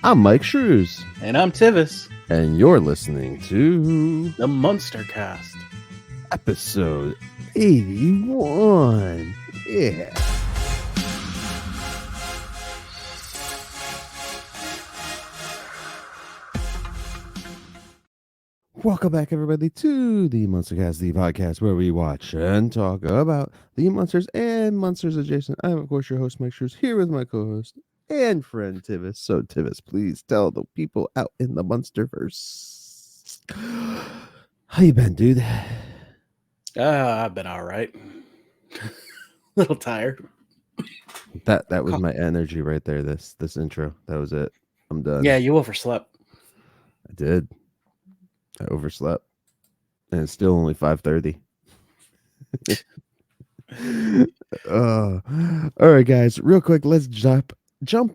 I'm Myke Shrews. And I'm Tivis. And you're listening to the Munster Cast. Episode 81. Yeah. Welcome back, everybody, to the Munster Cast, the podcast where we watch and talk about the Munsters and Munsters adjacent. I'm, of course, your host, Myke Shrews, here with my co-host and friend, Tivis. So, Tivis, please tell the people out in the Munsterverse. How you been, dude? I've been all right. A little tired. That was my energy right there. This intro. That was it. I'm done. Yeah, you overslept. I did. I overslept, and it's still only 5:30. All right, guys. Real quick, let's jump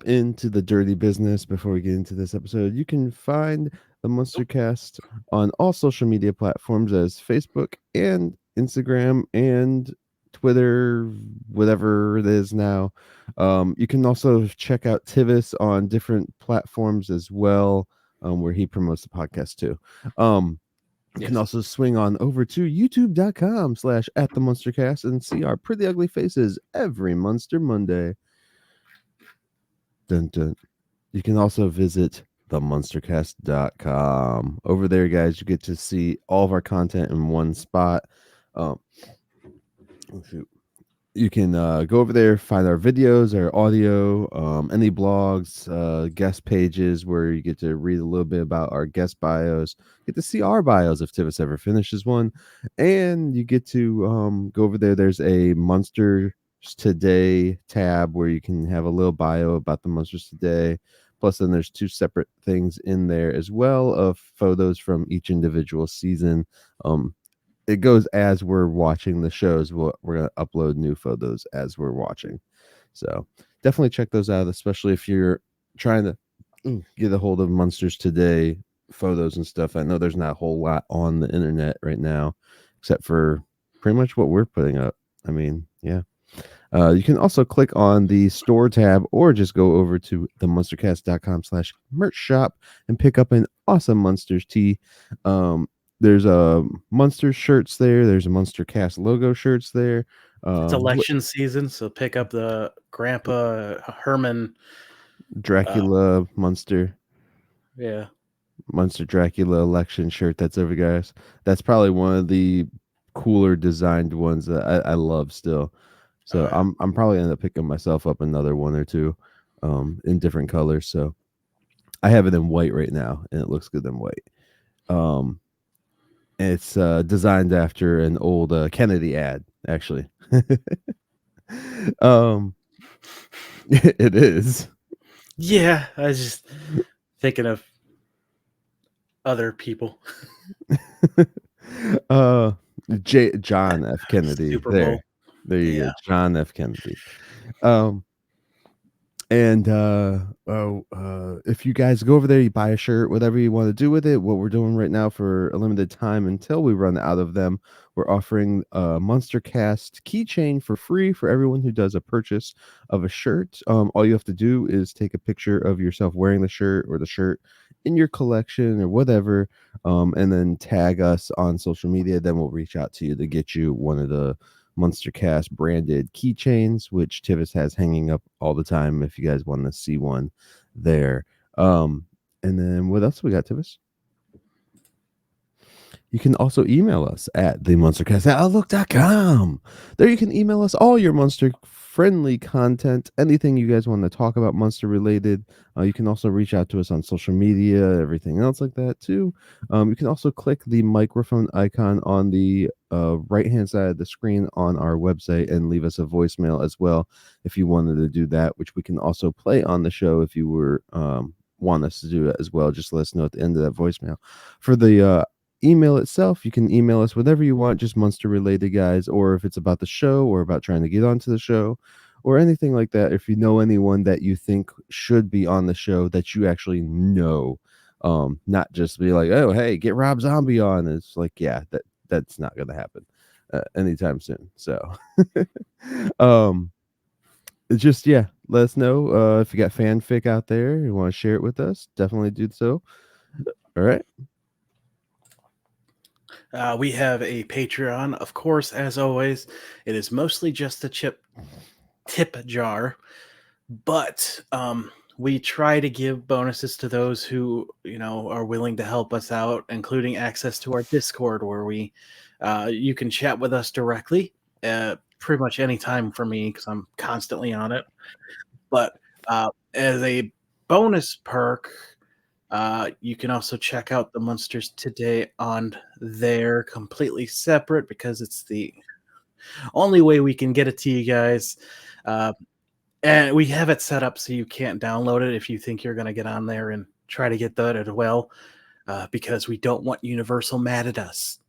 into the dirty business before we get into this episode. You can find the Munster Cast on all social media platforms as Facebook and Instagram and Twitter, whatever it is now. You can also check out Tivis on different platforms as well, where he promotes the podcast too. You can also swing on over to youtube.com/@TheMunsterCast and see our pretty ugly faces every Munster Monday. Dun, dun. You can also visit TheMunsterCast.com. Over there, guys, you get to see all of our content in one spot. You can go over there, find our videos, our audio, any blogs, guest pages where you get to read a little bit about our guest bios, get to see our bios if Tivis ever finishes one, and you get to go over there. There's a Munsters Today tab where you can have a little bio about the Munsters Today. Plus, then there's two separate things in there as well of photos from each individual season. It goes as we're watching the shows. We're going to upload new photos as we're watching. So definitely check those out, especially if you're trying to get a hold of Munsters Today photos and stuff. I know there's not a whole lot on the internet right now, except for pretty much what we're putting up. I mean, yeah. You can also click on the store tab or just go over to themunstercast.com/merch shop and pick up an awesome Munsters tee. There's a Munster shirts there. There's a Munster Cast logo shirts there. It's election season, so pick up the Grandpa Herman Dracula Munster. Yeah. Munster Dracula election shirt that's over, guys. That's probably one of the cooler designed ones that I love still. So I'm probably end up picking myself up another one or two in different colors. So I have it in white right now, and it looks good in white. It's designed after an old Kennedy ad, actually. It is. Yeah, I was just thinking of other people. John F. Kennedy. Super Bowl. There you go. John F. Kennedy. If you guys go over there, you buy a shirt, whatever you want to do with it. What we're doing right now for a limited time until we run out of them, we're offering a Munster Cast keychain for free for everyone who does a purchase of a shirt. All you have to do is take a picture of yourself wearing the shirt or the shirt in your collection or whatever, and then tag us on social media. Then we'll reach out to you to get you one of the Munster Cast branded keychains, which Tivis has hanging up all the time if you guys want to see one there. And then what else we got, Tivis? You can also email us at TheMunsterCast@outlook.com. There you can email us all your Munster friendly content, anything you guys want to talk about Munster related. You can also reach out to us on social media, everything else like that too. You can also click the microphone icon on the right hand side of the screen on our website and leave us a voicemail as well if you wanted to do that, which we can also play on the show if you were want us to do that as well. Just let us know at the end of that voicemail. For the email itself, you can email us whatever you want, just Munster related, guys, or if it's about the show or about trying to get onto the show or anything like that. If you know anyone that you think should be on the show that you actually know, not just be like, oh, hey, get Rob Zombie on. It's like, yeah, that's not going to happen anytime soon. So just let us know if you got fanfic out there, you want to share it with us. Definitely do so. All right. We have a Patreon, of course, as always. It is mostly just a tip jar, but we try to give bonuses to those who are willing to help us out, including access to our Discord, where you can chat with us directly pretty much any time for me because I'm constantly on it. But as a bonus perk, you can also check out the Munsters Today on there, completely separate, because it's the only way we can get it to you guys. And we have it set up so you can't download it if you think you're going to get on there and try to get that as well, because we don't want Universal mad at us.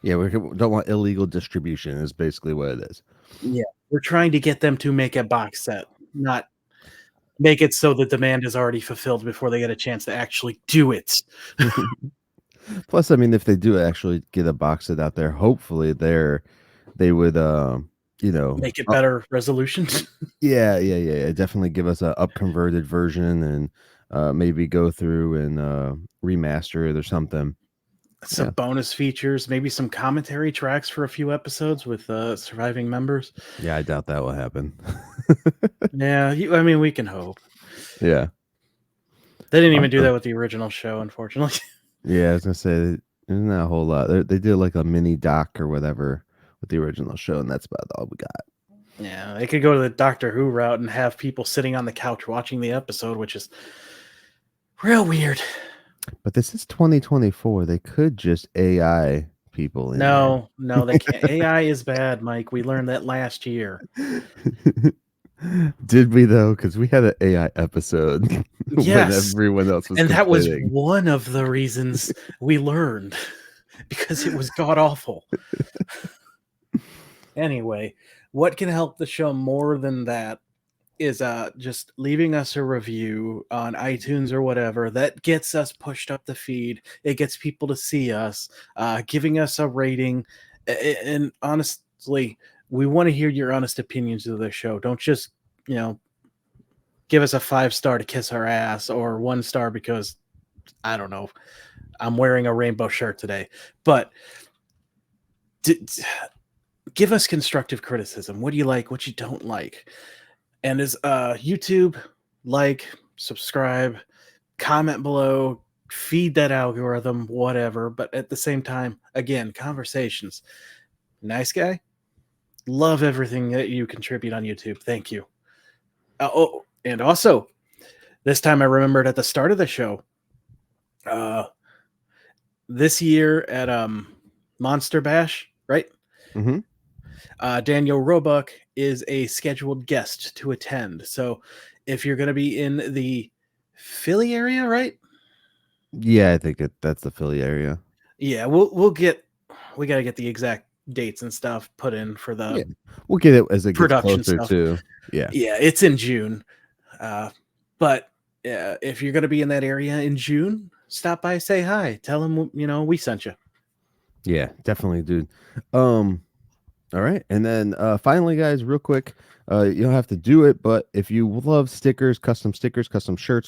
Yeah, we don't want illegal distribution is basically what it is. Yeah, we're trying to get them to make a box set, not make it so the demand is already fulfilled before they get a chance to actually do it. Plus, I mean, if they do actually get a box set out there, hopefully they would Make it better resolution. yeah, definitely give us a upconverted version and maybe go through and remaster it or something. Some bonus features, maybe some commentary tracks for a few episodes with surviving members. Yeah, I doubt that will happen. Yeah, I mean, we can hope. Yeah. They didn't even do that with the original show, unfortunately. Yeah, I was gonna say there's not a whole lot. They did like a mini doc or whatever with the original show, and that's about all we got. Yeah, they could go to the Doctor Who route and have people sitting on the couch watching the episode, which is real weird. But this is 2024. They could just AI people in No, they can't. AI is bad, Mike. We learned that last year. Did we though? Because we had an AI episode Yes, when everyone else was and that was complaining. one of the reasons we learned, because it was god awful. Anyway, what can help the show more than that is just leaving us a review on iTunes or whatever. That gets us pushed up the feed. It gets people to see us, giving us a rating. And honestly, we want to hear your honest opinions of the show. Don't just, give us a 5-star to kiss our ass, or 1 star because, I don't know, I'm wearing a rainbow shirt today. But give us constructive criticism. What do you like? What you don't like? And as YouTube, like, subscribe, comment below, feed that algorithm, whatever. But at the same time, again, conversations. Nice guy. Love everything that you contribute on YouTube. Thank you. And also, this time I remembered at the start of the show, this year at Monster Bash, right? Mm-hmm. Daniel Roebuck is a scheduled guest to attend. So if you're going to be in the Philly area, right? Yeah, I think that's the Philly area. Yeah, we got to get the exact dates and stuff put in for the we'll get it as it gets production closer stuff. to. Yeah, it's in June. But if you're going to be in that area in June, stop by, say hi, tell them we sent you. Yeah, definitely, dude. All right, and then finally, guys, real quick, you don't have to do it, but if you love stickers, custom shirts,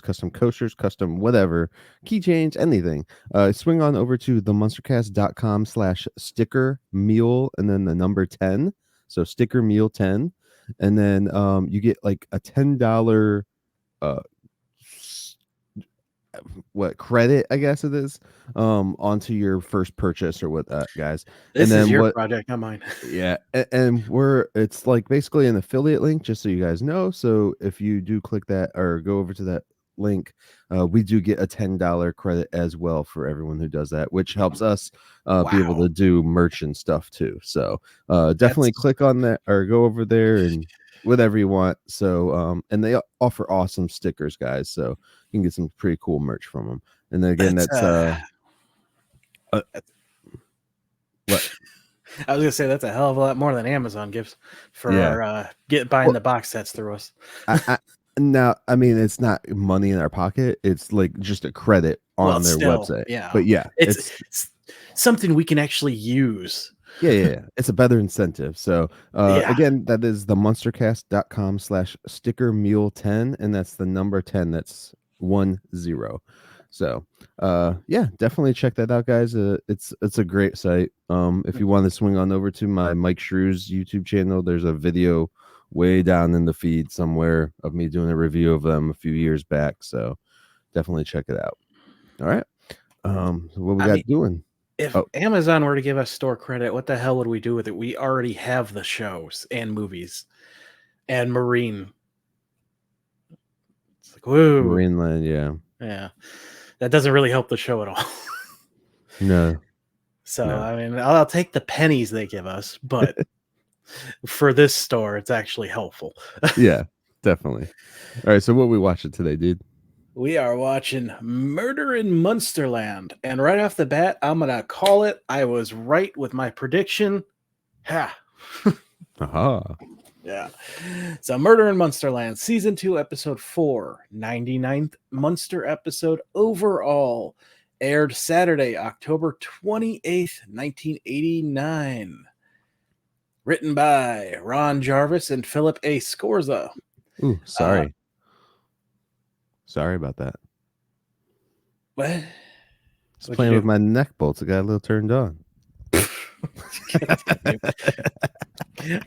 custom coasters, custom whatever, keychains, anything, swing on over to themunstercast.com/sticker meal and then the number 10. So sticker meal 10, and then you get like a $10 credit, I guess it is, onto your first purchase or what that, guys. This and then is your project, not mine. Yeah, and it's like basically an affiliate link, just so you guys know. So if you do click that or go over to that link, we do get a $10 credit as well for everyone who does that, which helps us be able to do merch and stuff too. So definitely click on that or go over there and whatever you want. So and they offer awesome stickers, guys, so you can get some pretty cool merch from them. And then again, that's what I was gonna say, that's a hell of a lot more than Amazon gives for our buying the box sets through us. Now, I mean, it's not money in our pocket. It's like just a credit on their website. Yeah, but yeah, it's something we can actually use. Yeah. It's a better incentive. So Yeah. again, that is the munstercast.com/sticker mule 10, and that's the number 10. That's 10. So yeah, definitely check that out, guys. It's a great site. If you want to swing on over to my Myke Shrews YouTube channel, there's a video way down in the feed somewhere of me doing a review of them a few years back. So definitely check it out. All right. So what we I mean, got doing? if Oh, Amazon were to give us store credit, what the hell would we do with it? We already have the shows and movies and Marine. It's like, woo. Marineland, yeah. Yeah. That doesn't really help the show at all. No, So, no. I mean, I'll take the pennies they give us, but for this store, it's actually helpful. Yeah, definitely. All right, so what we watching today, dude? We are watching Murder in Munsterland. And right off the bat, I'm going to call it. I was right with my prediction. Ha. Aha. Yeah. So Murder in Munsterland, Season 2, Episode 4, 99th Munster episode overall. Aired Saturday, October 28th, 1989. Written by Ron Jarvis and Philip A. Scorza. Ooh, sorry. Sorry about that. What? Just playing with my neck bolts. It got a little turned on.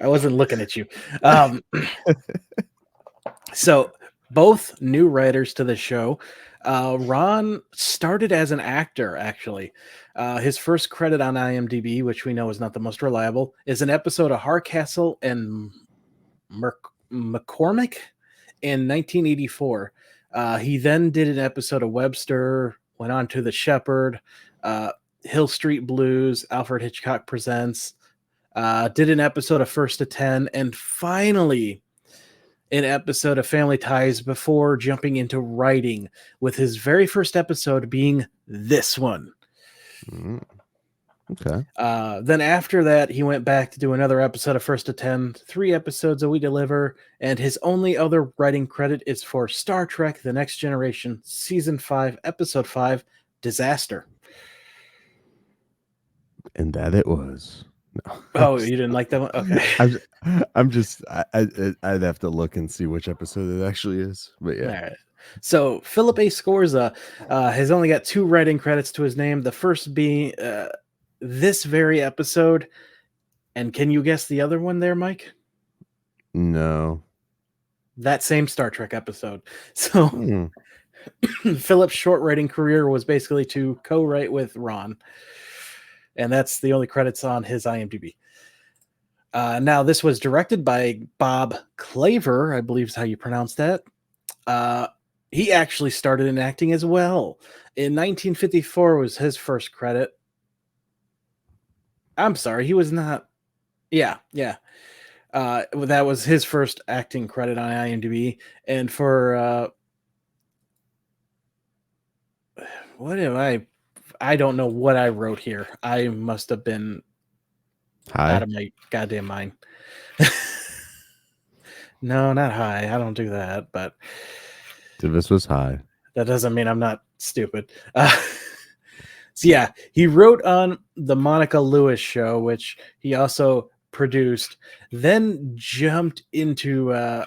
I wasn't looking at you. So both new writers to the show. Ron started as an actor, actually. His first credit on IMDb, which we know is not the most reliable, is an episode of Hardcastle and McCormick in 1984. He then did an episode of Webster, went on to The Shepherd, Hill Street Blues, Alfred Hitchcock Presents, did an episode of First to 10, and finally an episode of Family Ties before jumping into writing, with his very first episode being this one. Okay. Then after that, he went back to do another episode of First to 10, 3 episodes that we deliver, and his only other writing credit is for Star Trek The Next Generation, Season 5, Episode 5, Disaster. And that it was. No. Oh, you didn't like that one? Okay. I'm just, I'd have to look and see which episode it actually is. But yeah. All right. So Philip A. Scorza has only got 2 writing credits to his name. The first being this very episode. And can you guess the other one there, Myke? No. That same Star Trek episode. So Philip's short writing career was basically to co-write with Ron. And that's the only credits on his IMDb. Now, this was directed by Bob Claver, I believe is how you pronounce that. He actually started in acting as well. In 1954 was his first credit. I'm sorry, he was not. Yeah. That was his first acting credit on IMDb. And for what am I don't know what I wrote here. I must have been out of my goddamn mind. No, not high. I don't do that, but Tivis was high. That doesn't mean I'm not stupid. So yeah, he wrote on the Monica Lewis show, which he also produced, then jumped into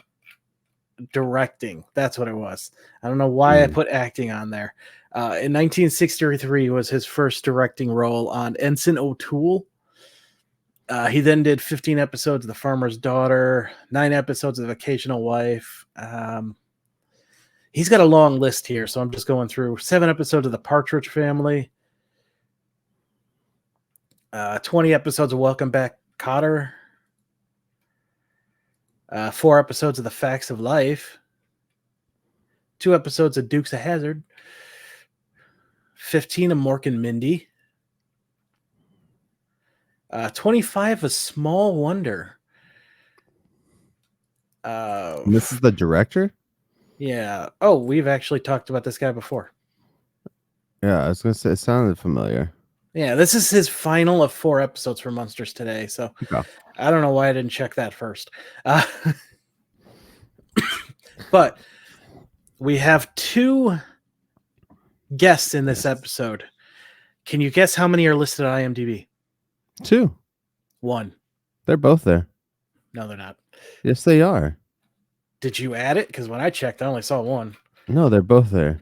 directing. That's what it was. I don't know why I put acting on there. In 1963 was his first directing role on Ensign O'Toole. He then did 15 episodes of The Farmer's Daughter, 9 episodes of The Occasional Wife. He's got a long list here, so I'm just going through 7 episodes of The Partridge Family, 20 episodes of Welcome Back, Kotter, 4 episodes of The Facts of Life, 2 episodes of Dukes of Hazzard, 15 of Mork and Mindy, 25 of Small Wonder. And this is the director? Yeah. Oh, we've actually talked about this guy before. Yeah, I was going to say, it sounded familiar. Yeah, this is his final of 4 episodes for Munsters Today, so I don't know why I didn't check that first. But we have 2 guests in this episode. Can you guess how many are listed on IMDb? 2. One. They're both there. No, they're not. Yes, they are. Did you add it? Because when I checked, I only saw one. No, they're both there.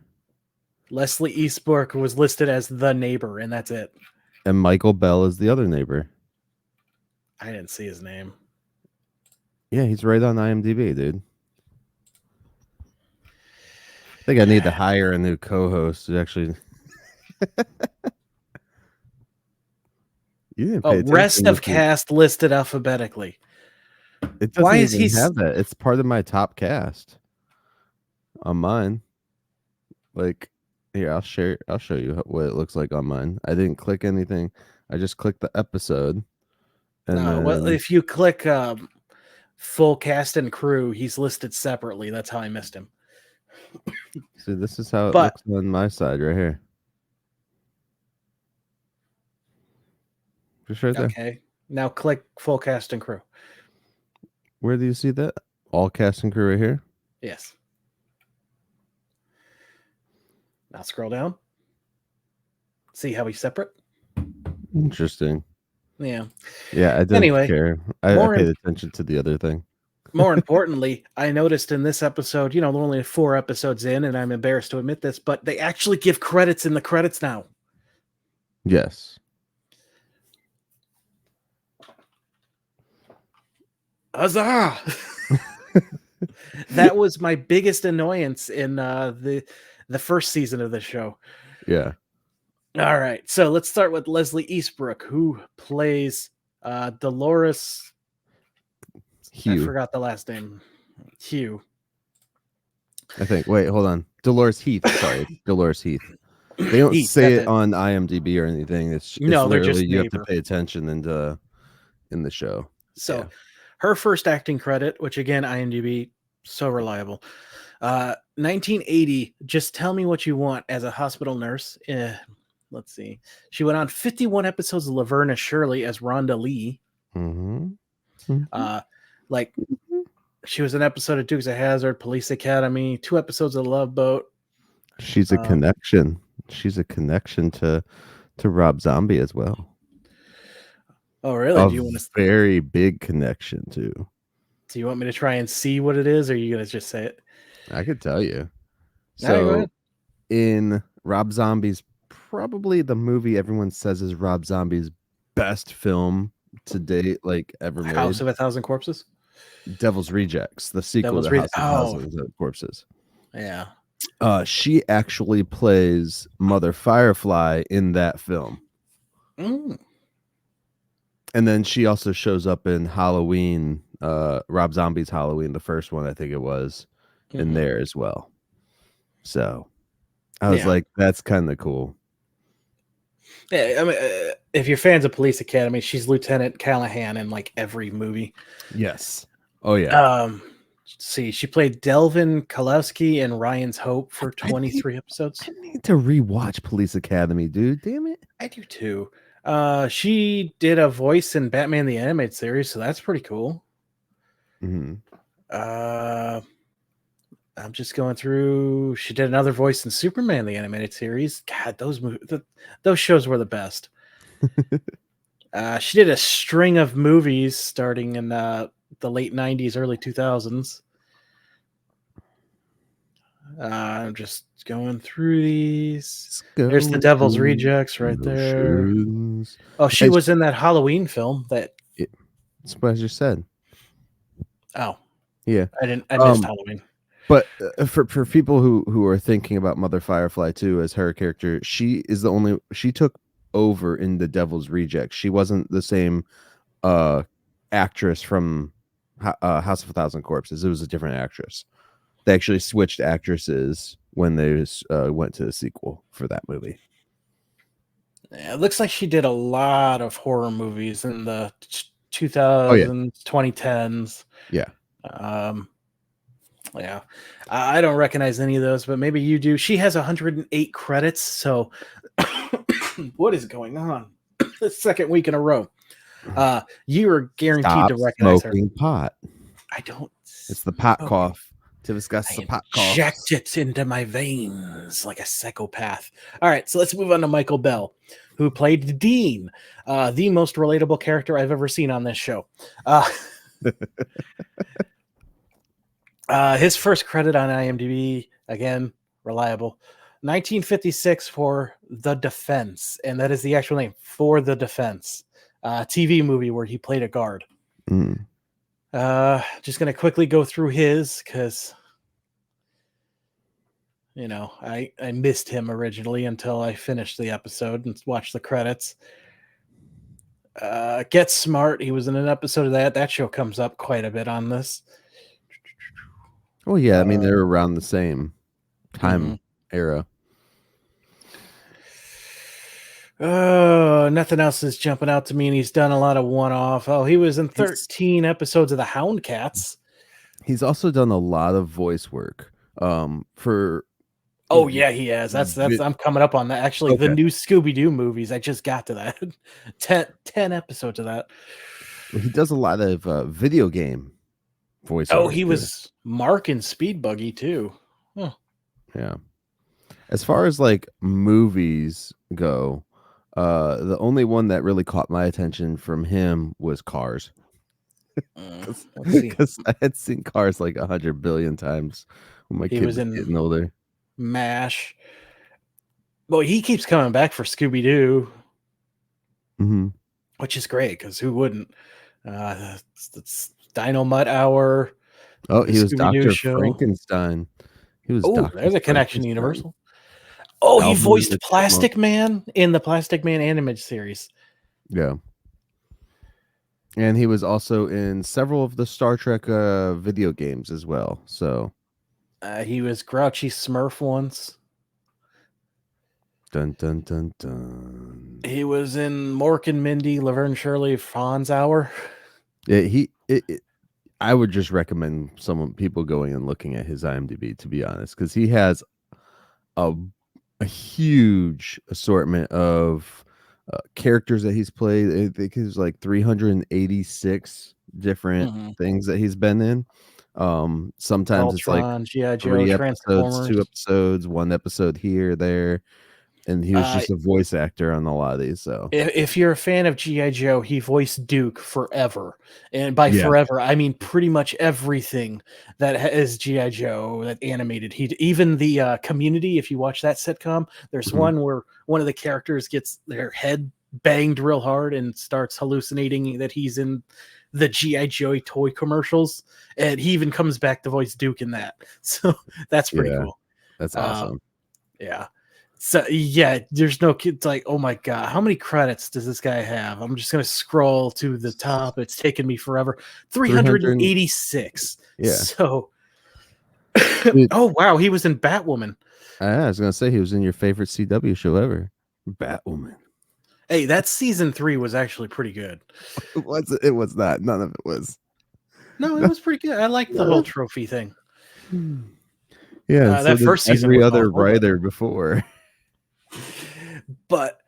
Leslie Eastbrook was listed as the neighbor, and that's it. And Michael Bell is the other neighbor. I didn't see his name. Yeah, he's right on IMDb, dude. I think I need to hire a new co-host to actually. You didn't pay attention. Rest of cast listed alphabetically. It doesn't Why is he have that? It's part of my top cast on mine. Like, here, I'll show you what it looks like on mine. I didn't click anything. I just clicked the episode. And no, well, if you click full cast and crew, he's listed separately. That's how I missed him. See, this is how it looks on my side right here. Just right there. Okay. Now click full cast and crew. Where do you see that? All cast and crew right here? Yes. Now scroll down. See how he's separate? Interesting. Yeah. Yeah, I didn't care. I paid attention to the other thing. More importantly, I noticed in this episode, you know, we're only 4 episodes in, and I'm embarrassed to admit this, but they actually give credits in the credits now. Yes. Huzzah! That was my biggest annoyance in the first season of the show. Yeah. All right, so let's start with Leslie Eastbrook, who plays Dolores. Hugh. I forgot the last name. Hugh. I think. Wait, hold on. Dolores Heath. Sorry, Dolores Heath. They don't say it on IMDb or anything. It's no, they're just you have to pay attention in the show. So, her first acting credit, which again, IMDb, so reliable. 1980. Just Tell Me What You Want as a hospital nurse. Let's see. She went on 51 episodes of Laverne and Shirley as Rhonda Lee. Mm-hmm. Mm-hmm. She was an episode of Dukes of Hazzard, Police Academy, 2 episodes of Love Boat. She's a connection. She's a connection to Rob Zombie as well. Oh, really? Do you want a very big connection too? Do you want me to try and see what it is, or are you gonna just say it? I could tell you. So, in Rob Zombie's, probably the movie everyone says is Rob Zombie's best film to date, like ever made. House of a Thousand Corpses. Devil's Rejects, the sequel to House of a Thousand Corpses. Yeah. She actually plays Mother Firefly in that film. Mm. And then she also shows up in Halloween, Rob Zombie's Halloween, the first one, I think it was, in there as well. So I was like, that's kind of cool. Yeah, I mean, if you're fans of Police Academy, she's Lieutenant Callahan in like every movie. Yes. Oh yeah. See, she played Delvin Kalowski in Ryan's Hope for 23 episodes. I need to rewatch Police Academy, dude. Damn it. I do too. She did a voice in Batman the Animated Series, so that's pretty cool. Mm-hmm. I'm just going through. She did another voice in Superman the Animated Series. God, those shows were the best. She did a string of movies starting in the late 90s, early 2000s. I'm just going through these. There's the Devil's Rejects right there. Oh, she was in that Halloween film that. That's what I just said. Oh, yeah. I missed Halloween. But for people who are thinking about Mother Firefly too as her character, she took over in the Devil's Rejects. She wasn't the same actress from House of a Thousand Corpses. It was a different actress. They actually switched actresses when they went to the sequel for that movie. Yeah, it looks like she did a lot of horror movies in the 2000s, 2010s. Yeah. Yeah. I don't recognize any of those, but maybe you do. She has 108 credits, so what is going on? The second week in a row. You are guaranteed to recognize her. Smoking pot. I don't. It's the pot cough. Tivis got I the pot inject coughs. it into my veins like a psychopath. All right, so let's move on to Michael Bell, who played Dean, the most relatable character I've ever seen on this show. His first credit on IMDb, again, reliable, 1956 for The Defense, and that is the actual name, For the Defense, TV movie where he played a guard. Mm. Just going to quickly go through his because, you know, I missed him originally until I finished the episode and watched the credits. Get Smart, he was in an episode of that. That show comes up quite a bit on this. Oh yeah, I mean they're around the same time era. Oh, nothing else is jumping out to me, and he's done a lot of one-off. Oh, he was in 13 episodes of the Hound Cats. He's also done a lot of voice work. For Oh yeah, he has. That's I'm coming up on that. Actually, the new Scooby-Doo movies. I just got to that. 10 episodes of that. He does a lot of video game voiceover. Oh, he was Mark in Speed Buggy too. Huh. Yeah. As far as like movies go, the only one that really caught my attention from him was Cars. Because I had seen Cars like 100 billion times when my kid was getting older. MASH. Well, he keeps coming back for Scooby-Doo, which is great because who wouldn't? It's Dino Mutt Hour. Oh, he was Dr. Frankenstein. He was. Oh, there's a connection to Universal. Oh, he voiced Plastic Man in the Plastic Man animated series. Yeah. And he was also in several of the Star Trek video games as well. So he was Grouchy Smurf once. Dun dun dun dun. He was in Mork and Mindy, Laverne Shirley, Fonz Hour. Yeah, I would just recommend people going and looking at his IMDb, to be honest, because he has a huge assortment of characters that he's played. I think he's like 386 different things that he's been in. Sometimes it's like G.I. Joe, 3 episodes, 2 episodes, 1 episode here, there. And he was just a voice actor on a lot of these. So if you're a fan of G.I. Joe, he voiced Duke forever. And by forever, I mean pretty much everything that is G.I. Joe that animated. Even the Community, if you watch that sitcom, there's one where one of the characters gets their head banged real hard and starts hallucinating that he's in the G.I. Joe toy commercials. And he even comes back to voice Duke in that. So that's pretty cool. That's awesome. Yeah. So yeah, there's no kids like, oh my god, how many credits does this guy have? I'm just gonna scroll to the top. It's taken me forever. 386. Yeah. So oh wow, he was in Batwoman. I was gonna say he was in your favorite CW show ever, Batwoman. Hey, that season 3 was actually pretty good. It was not. None of it was. No, it was pretty good. I liked the whole trophy thing. Yeah, that first season. Every other writer before. But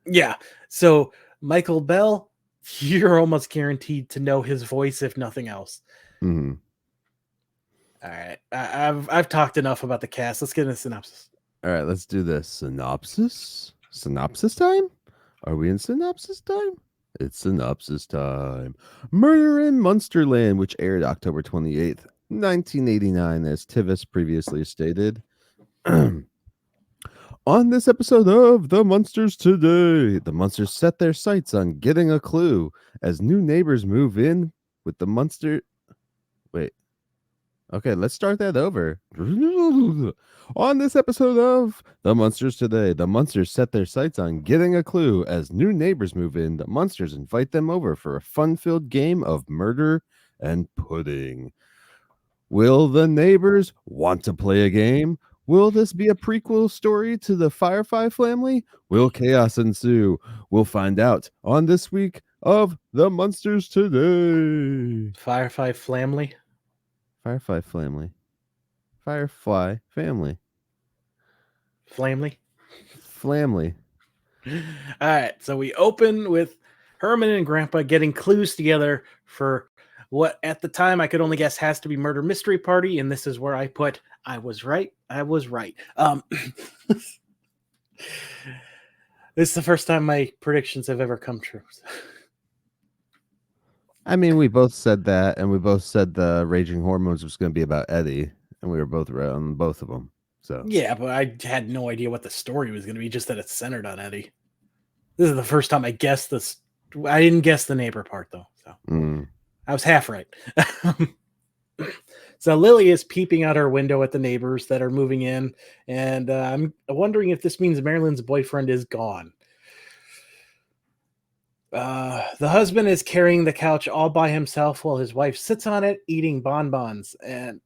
yeah, so Michael Bell, you're almost guaranteed to know his voice if nothing else. All right, I've talked enough about the cast. Let's get in a synopsis. All right, let's do this. Synopsis time. Are we in synopsis time? It's synopsis time. Murder in Munsterland, which aired October 28th, 1989, as Tivis previously stated. On this episode of The Munsters Today, the Munsters set their sights on getting a clue as new neighbors move in with the Munster. Wait. Okay, let's start that over. On this episode of The Munsters Today, the Munsters set their sights on getting a clue as new neighbors move in. The Munsters invite them over for a fun-filled game of murder and pudding. Will the neighbors want to play a game? Will this be a prequel story to the Firefly family? Will chaos ensue? We'll find out on this week of The Munsters Today. Firefly family? Firefly family. Firefly family. Flamly? Flamly. All right, so we open with Herman and Grandpa getting clues together for What at the time I could only guess has to be Murder Mystery Party, and this is where I put I was right. I was right. This is the first time my predictions have ever come true. I mean, we both said that, and we both said the Raging Hormones was going to be about Eddie, and we were both right on both of them. So Yeah, but I had no idea what the story was going to be, just that it's centered on Eddie. This is the first time I guessed this. I didn't guess the neighbor part, though. So I was half right. So Lily is peeping out her window at the neighbors that are moving in, and I'm wondering if this means Marilyn's boyfriend is gone. The husband is carrying the couch all by himself while his wife sits on it eating bonbons. And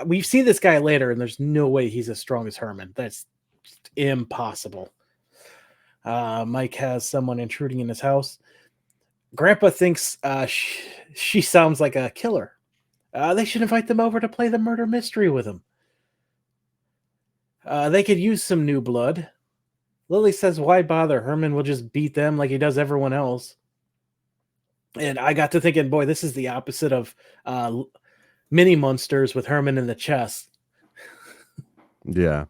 we see this guy later, and there's no way he's as strong as Herman. That's impossible. Myke has someone intruding in his house. Grandpa thinks she sounds like a killer. They should invite them over to play the murder mystery with him. They could use some new blood. Lily says, why bother? Herman will just beat them like he does everyone else. And I got to thinking, boy, this is the opposite of mini Munsters with Herman in the chest. yeah.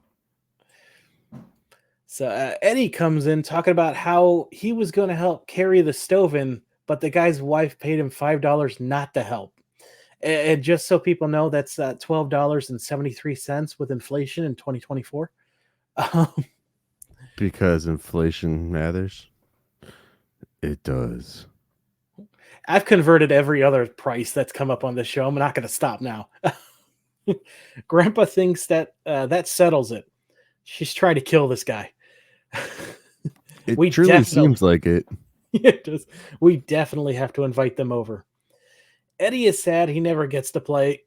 So Eddie comes in talking about how he was going to help carry the stove in, but the guy's wife paid him $5 not to help. And just so people know, that's $12.73 with inflation in 2024. Because inflation matters. It does. I've converted every other price that's come up on this show. I'm not going to stop now. Grandpa thinks that that settles it. She's trying to kill this guy. It truly seems like it. It does. We definitely have to invite them over. Eddie is sad he never gets to play.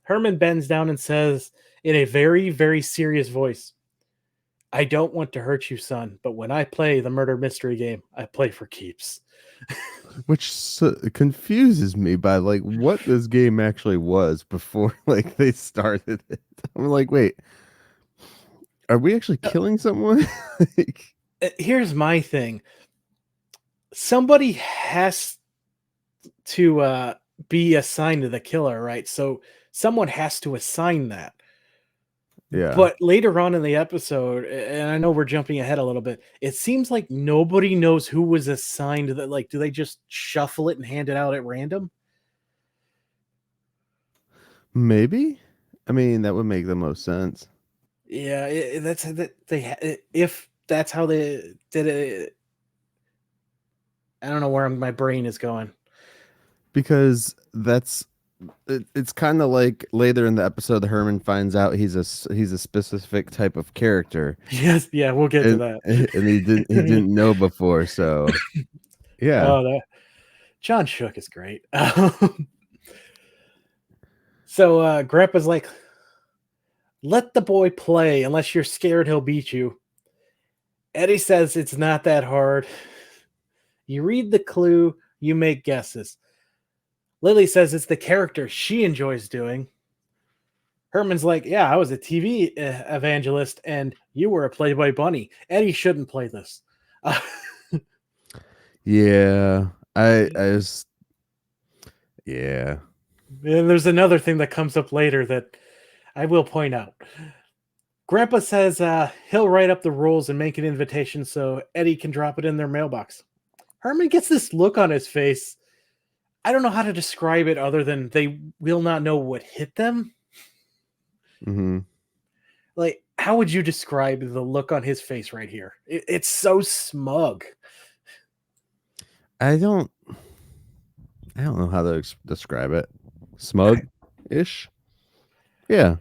Herman bends down and says in a very, very serious voice, I don't want to hurt you, son, but when I play the murder mystery game, I play for keeps. Which confuses me by like what this game actually was before like they started it. I'm like, wait, are we actually killing someone? Here's my thing. Somebody has to be assigned to the killer, right? So someone has to assign that. Yeah. But later on in the episode, and I know we're jumping ahead a little bit, it seems like nobody knows who was assigned that. Like, do they just shuffle it and hand it out at random? Maybe. I mean, that would make the most sense. Yeah, if that's how they did it. I don't know where my brain is going. Because it's kind of like later in the episode, Herman finds out he's a specific type of character. Yes, yeah, we'll get to that. And he didn't know before, so yeah. Oh, John Shook is great. So Grandpa's like, let the boy play unless you're scared he'll beat you. Eddie says it's not that hard. You read the clue, you make guesses. Lily says it's the character she enjoys doing. Herman's like, yeah, I was a TV evangelist and you were a Playboy bunny. Eddie shouldn't play this. Yeah, I just, yeah. And there's another thing that comes up later that I will point out. Grandpa says he'll write up the rules and make an invitation so Eddie can drop it in their mailbox. Herman gets this look on his face. I don't know how to describe it other than they will not know what hit them. Mm-hmm. Like, how would you describe the look on his face right here? It's so smug. I don't know how to describe it. Smug-ish. Yeah.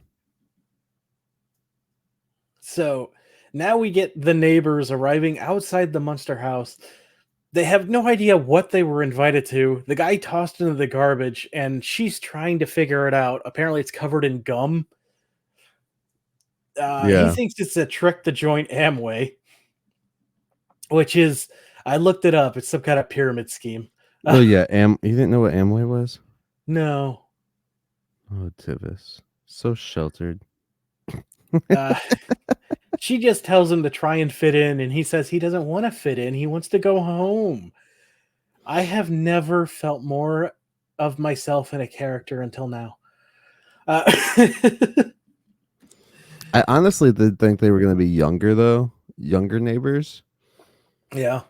So now we get the neighbors arriving outside the Munster house. They have no idea what they were invited to. The guy tossed into the garbage, and she's trying to figure it out. Apparently, it's covered in gum. He thinks it's a trick to join Amway, which is, I looked it up. It's some kind of pyramid scheme. Oh yeah, you didn't know what Amway was? No. Oh, Tivis, so sheltered. She just tells him to try and fit in, and he says he doesn't want to fit in. He wants to go home. I have never felt more of myself in a character until now. I honestly did think they were going to be younger, though. Younger neighbors. Yeah.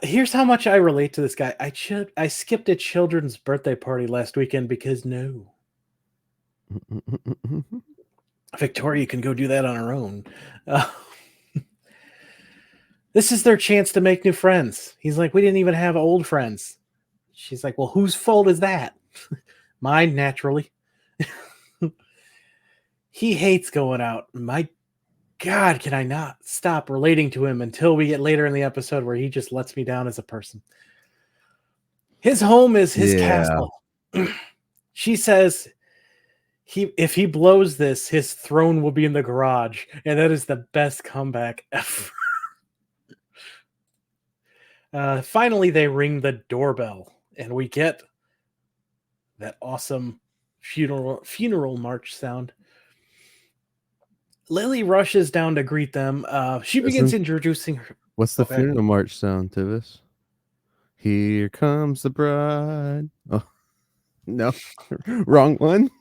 Here's how much I relate to this guy. I skipped a children's birthday party last weekend because no. Victoria can go do that on her own. This is their chance to make new friends. He's like, we didn't even have old friends. She's like, well, whose fault is that? Mine, naturally. He hates going out. My God, can I not stop relating to him until we get later in the episode where he just lets me down as a person. His home is his castle. She says if he blows this, his throne will be in the garage. And that is the best comeback ever. Finally, they ring the doorbell, and we get that awesome funeral march sound. Lily rushes down to greet them. She begins introducing her. What's the funeral march sound, Tivis? Here comes the bride. Oh, no. Wrong one.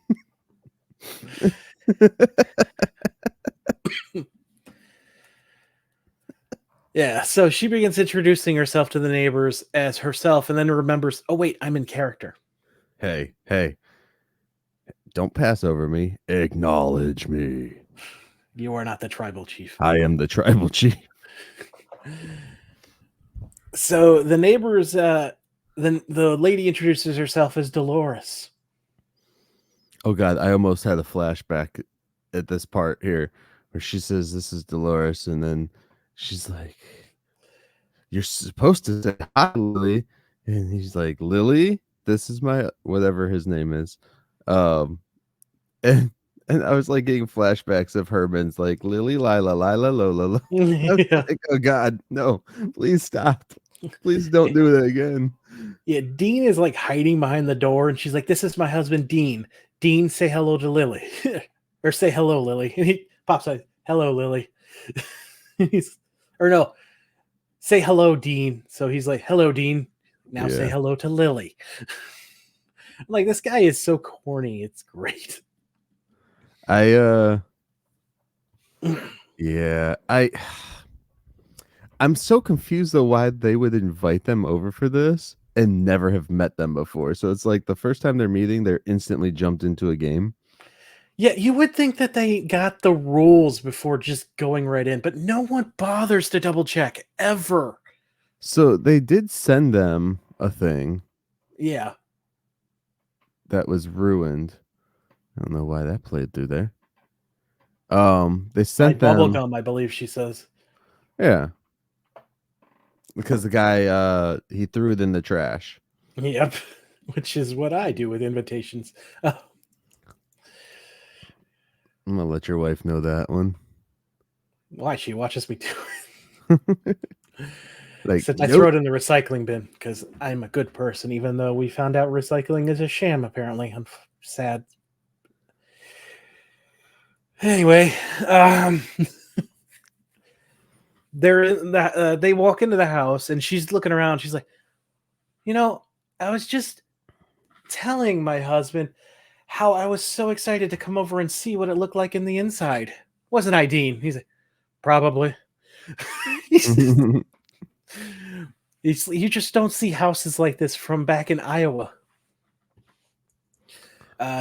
Yeah, so she begins introducing herself to the neighbors as herself and then remembers, oh, wait, I'm in character. Hey, don't pass over me. Acknowledge me. You are not the tribal chief. I am the tribal chief. So the neighbors, then the lady introduces herself as Dolores. Oh, God, I almost had a flashback at this part here where she says, this is Dolores, and then she's like, you're supposed to say hi, Lily. And he's like, Lily, this is my, whatever his name is. And I was like getting flashbacks of Herman's like, Lily, Lila, Lola. Yeah. Like, oh, God, no, please stop. Please don't do that again. Yeah, Dean is like hiding behind the door, and she's like, this is my husband, Dean. Dean, say hello to Lily. Or say hello, Lily. And he pops out, hello, Lily. Say hello, Dean. So he's like, hello, Dean. Now say hello to Lily. Like, this guy is so corny. It's great. I'm so confused though why they would invite them over for this and never have met them before. So it's like the first time they're meeting, they're instantly jumped into a game. Yeah, you would think that they got the rules before just going right in, but no one bothers to double check ever. So they did send them a thing. Yeah. That was ruined. I don't know why that played through there. They sent them bubblegum, I believe she says. Yeah. Because the guy he threw it in the trash. Yep. Which is what I do with invitations. I'm gonna let your wife know that one. Why? She watches me do it. Like, except I throw it in the recycling bin because I'm a good person, even though we found out recycling is a sham, apparently. I'm sad. Anyway, they walk into the house and she's looking around. She's like, I was just telling my husband how I was so excited to come over and see what it looked like in the inside. Wasn't I, Dean? He's like, probably. You just don't see houses like this from back in Iowa.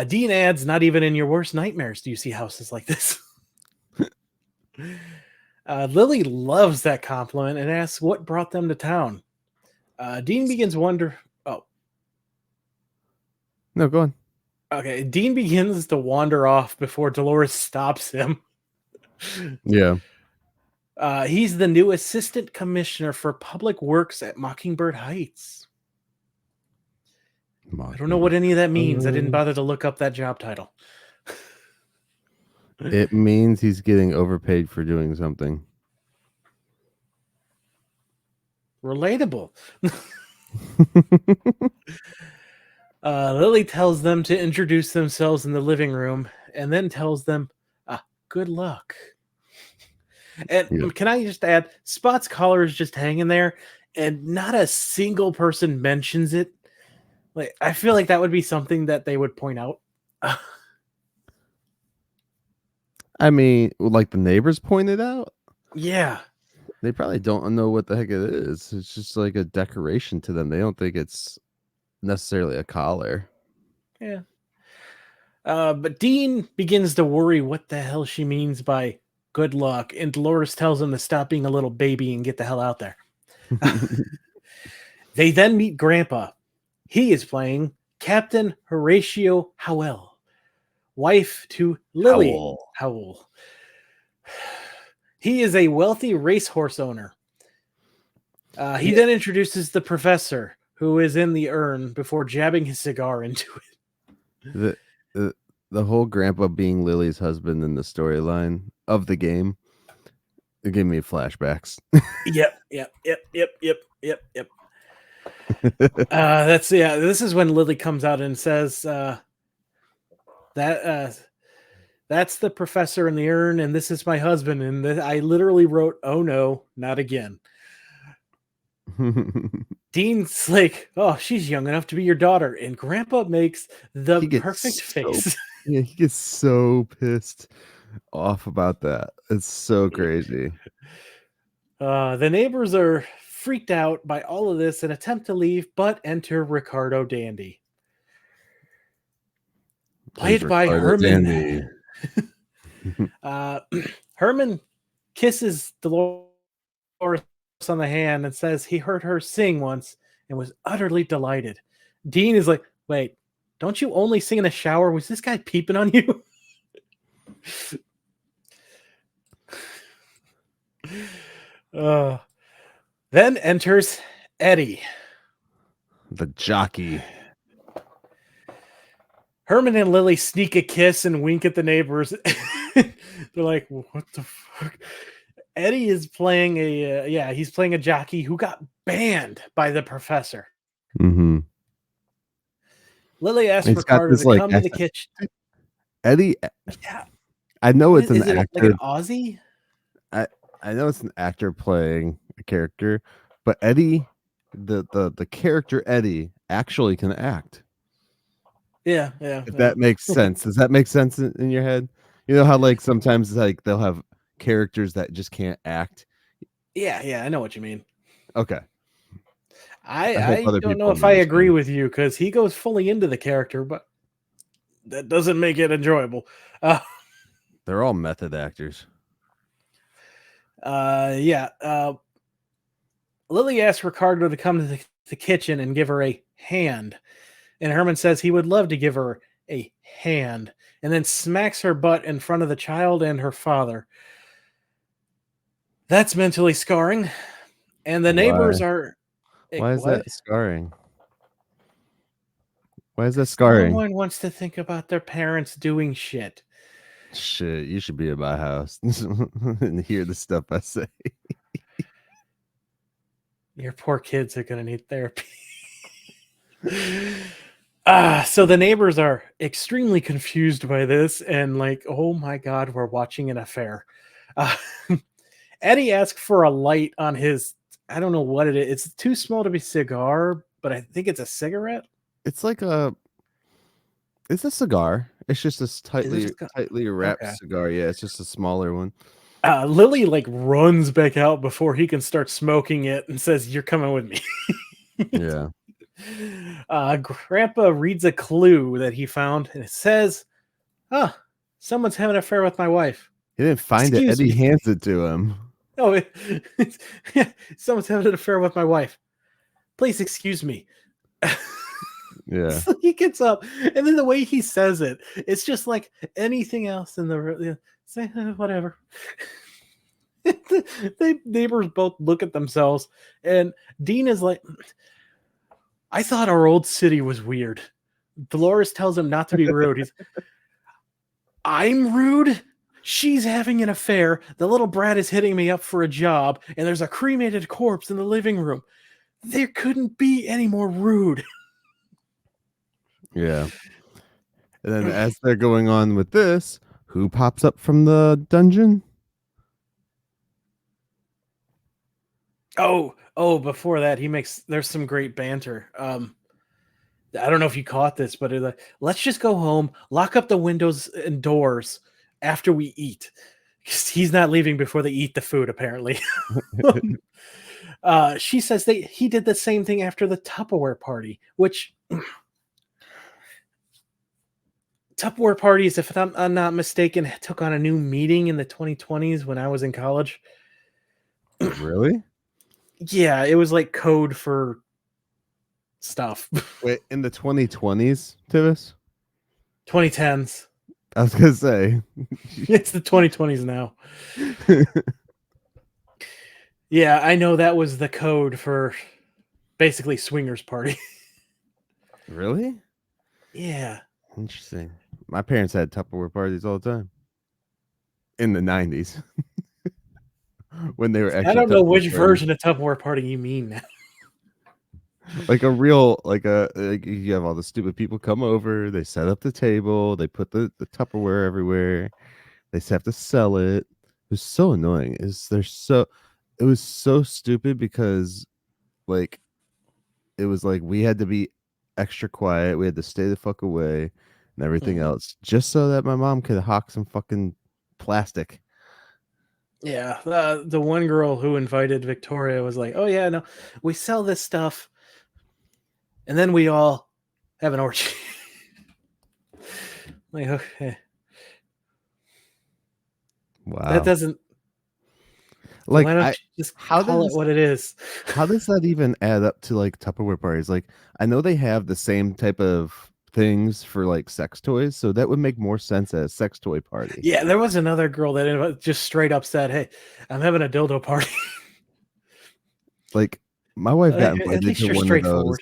Dean adds, not even in your worst nightmares do you see houses like this. Lily loves that compliment and asks what brought them to town. Dean begins wonder. Oh. No, go on. Okay, Dean begins to wander off before Dolores stops him. Yeah. He's the new assistant commissioner for public works at Mockingbird Heights. I don't know what any of that means. I didn't bother to look up that job title. It means he's getting overpaid for doing something. Relatable. Lily tells them to introduce themselves in the living room and then tells them, good luck. And Can I just add, Spot's collar is just hanging there, and not a single person mentions it. Like, I feel like that would be something that they would point out. I mean, like the neighbors pointed out, Yeah. they probably don't know what the heck it is. It's just like a decoration to them. They don't think it's necessarily a collar. Yeah. But Dean begins to worry what the hell she means by good luck, and Dolores tells him to stop being a little baby and get the hell out there. They then meet Grandpa. He is playing Captain Horatio Howell, wife to Lily Howl. Howell. He is a wealthy racehorse owner. He then introduces the professor, who is in the urn, before jabbing his cigar into it. The whole grandpa being Lily's husband in the storyline of the game, it gave me flashbacks. Yep. This is when Lily comes out and says that's the professor in the urn, and this is my husband. And I literally wrote, "Oh no, not again." Dean's like, "Oh, she's young enough to be your daughter," and Grandpa makes the perfect face. Yeah, he gets so pissed off about that. It's so crazy. The neighbors are freaked out by all of this and attempt to leave, but enter Ricardo Dandy, played by Herman. Herman kisses Dolores on the hand and says he heard her sing once and was utterly delighted. Dean is like, "Wait, don't you only sing in the shower? Was this guy peeping on you?" Then enters Eddie, the jockey. Herman and Lily sneak a kiss and wink at the neighbors. They're like, "What the fuck?" Eddie is playing he's playing a jockey who got banned by the professor. Mm-hmm. Lily asked Ricardo to come to the kitchen. Eddie, yeah, I know it's an actor. Like an Aussie? I know it's an actor playing a character, but Eddie, the character Eddie, actually can act. Yeah. If that makes sense. Does that make sense in your head? You know how like sometimes like they'll have characters that just can't act. Yeah, I know what you mean. Okay. I don't know if I agree with you, because he goes fully into the character, but that doesn't make it enjoyable. They're all method actors. Lily asks Ricardo to come to the kitchen and give her a hand, and Herman says he would love to give her a hand, and then smacks her butt in front of the child and her father. That's mentally scarring, and the neighbors are. Why is that scarring? Why is that scarring? No one wants to think about their parents doing shit. Shit, you should be at my house and hear the stuff I say. Your poor kids are going to need therapy. So the neighbors are extremely confused by this and like, "Oh my God, we're watching an affair." Eddie asks for a light on his, I don't know what it is. It's too small to be cigar, but I think it's a cigarette. It's like it's a cigar. It's just a tightly wrapped cigar. Yeah, it's just a smaller one. Lily like runs back out before he can start smoking it and says, "You're coming with me." Yeah. Grandpa reads a clue that he found, and it says, someone's having an affair with my wife." He didn't find it. Eddie hands it to him. Oh, someone's having an affair with my wife. Please excuse me. Yeah. So he gets up, and then the way he says it, it's just like anything else in the say whatever. The neighbors both look at themselves, and Dean is like, "I thought our old city was weird." Dolores tells him not to be rude. He's, "I'm rude? She's having an affair. The little brat is hitting me up for a job, and there's a cremated corpse in the living room. There couldn't be any more rude." Yeah. And then as they're going on with this, who pops up from the dungeon? Before that, there's some great banter. I don't know if you caught this, but let's just go home, lock up the windows and doors after we eat. 'Cause he's not leaving before they eat the food, apparently. She says he did the same thing after the Tupperware party, which Tupperware parties, if I'm not mistaken, took on a new meaning in the 2020s when I was in college. Really? Yeah, it was like code for stuff. Wait, in the 2020s, Tivis? 2010s. I was gonna say. It's the 2020s now. Yeah, I know that was the code for basically swingers party. Really? Yeah. Interesting. My parents had Tupperware parties all the time. In the 90s. When they were actually I don't know Tupperware which parties. version of Tupperware party you mean now. Like you have all the stupid people come over, they set up the table, they put the Tupperware everywhere, they have to sell it. It was so annoying. It was so stupid because like it was like we had to be extra quiet, we had to stay the fuck away and everything else just so that my mom could hawk some fucking plastic. Yeah, the one girl who invited Victoria was like, "Oh yeah, no, we sell this stuff, and then we all have an orgy." Like, okay, Wow. that doesn't. Like, why don't you just call it what it is? How does that even add up to like Tupperware parties? Like, I know they have the same type of things for like sex toys, so that would make more sense as sex toy party. Yeah, there was another girl that just straight up said, "Hey, I'm having a dildo party." Like, my wife got At invited least to you're one of those.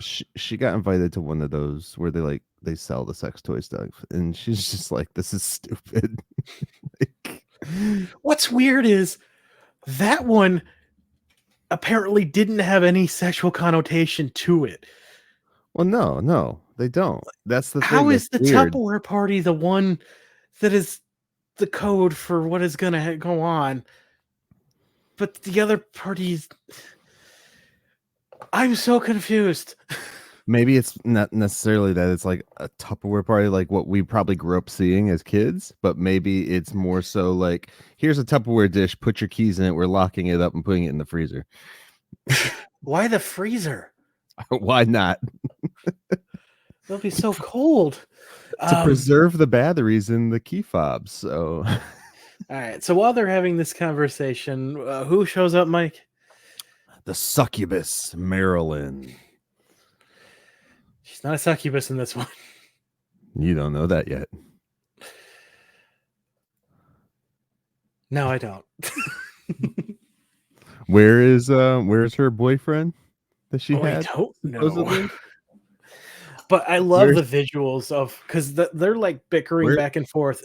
straightforward. She got invited to one of those where they sell the sex toy stuff, and she's just like, "This is stupid." Like, What's weird is that one apparently didn't have any sexual connotation to it. well, no, they don't. That's the thing How that's is the weird. Tupperware party the one that is the code for what is going to go on? But the other parties, I'm so confused. Maybe it's not necessarily that it's like a Tupperware party, like what we probably grew up seeing as kids, but maybe it's more so like, here's a Tupperware dish, put your keys in it, we're locking it up and putting it in the freezer. Why the freezer? Why not? It'll be so cold. To preserve the batteries in the key fobs. So, all right. So while they're having this conversation, who shows up, Myke? the succubus, Marilyn. She's not a succubus in this one. You don't know that yet. No, I don't. Where's her boyfriend that she had? I don't know. Supposedly? But I love the visuals of, because they're like bickering back and forth.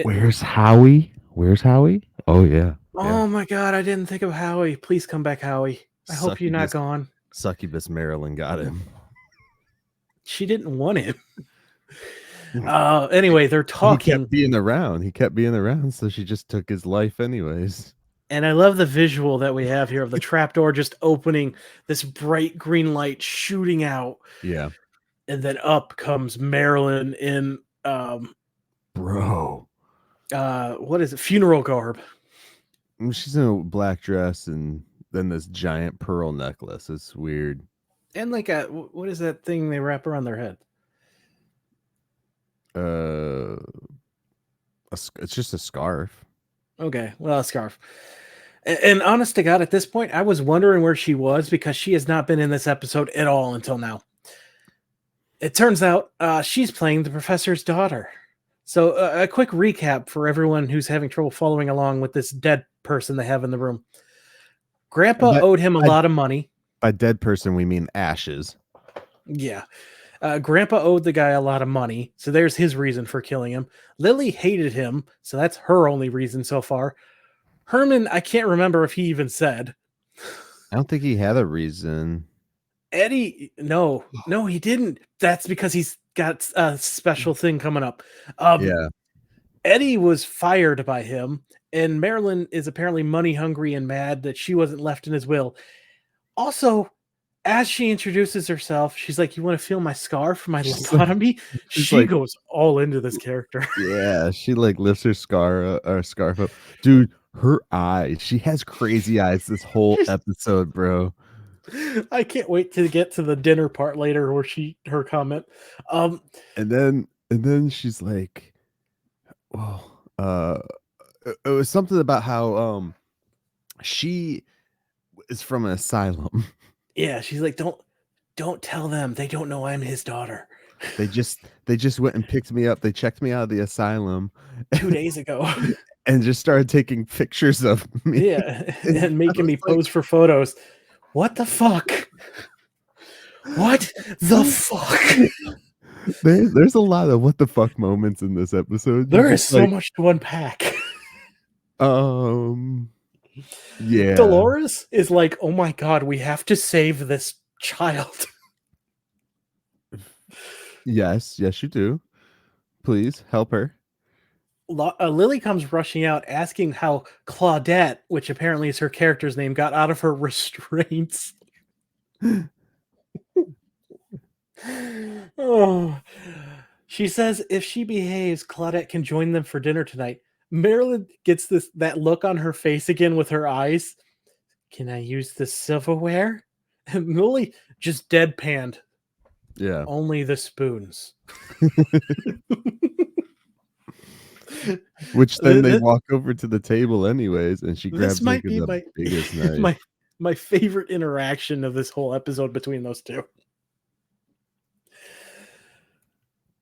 Where's Howie? Where's Howie? Oh yeah. Oh my God, I didn't think of Howie. Please come back, Howie. I hope you're not gone. Succubus Marilyn got him. She didn't want him. Anyway, they're talking. He kept being around, so she just took his life anyways. And I love the visual that we have here of the trapdoor just opening, this bright green light shooting out. Yeah. And then up comes Marilyn in bro. What is it? Funeral garb. She's in a black dress and then this giant pearl necklace. It's weird. And like what is that thing they wrap around their head? It's just a scarf. Okay, well, a scarf. And honest to God, at this point, I was wondering where she was because she has not been in this episode at all until now. It turns out she's playing the professor's daughter. So a quick recap for everyone who's having trouble following along with this dead person they have in the room. Grandpa owed him a lot of money. By dead person, we mean ashes. Yeah. Grandpa owed the guy a lot of money, so there's his reason for killing him. Lily hated him, so that's her only reason so far. Herman, I can't remember if he even said. I don't think he had a reason. Eddie, no, he didn't. That's because he's got a special thing coming up. Yeah. Eddie was fired by him, and Marilyn is apparently money hungry and mad that she wasn't left in his will. Also, as she introduces herself, she's like, "You want to feel my scar for my She's like, lobotomy?" she's She like, goes all into this character. yeah, she like lifts her scarf up. Dude, her eyes. She has crazy eyes this whole episode, bro. I can't wait to get to the dinner part later where her comment. And then she's like, well, it was something about how she is from an asylum. Yeah, she's like, don't tell them. They don't know I'm his daughter. They just went and picked me up. They checked me out of the asylum 2 days ago. and just started taking pictures of me. Yeah, and making me pose for photos. What the fuck? What the fuck? There's a lot of what the fuck moments in this episode. There is so much to unpack. Yeah. Dolores is like, oh my god, we have to save this child. Yes, you do. Please help her. Lily comes rushing out asking how Claudette, which apparently is her character's name, got out of her restraints. Oh, she says if she behaves, Claudette can join them for dinner tonight. Marilyn gets that look on her face again with her eyes. Can I use the silverware? And Lily just deadpanned. Yeah. Only the spoons. Which then they walk over to the table anyways, and she grabs this might be the biggest knife. my favorite interaction of this whole episode between those two.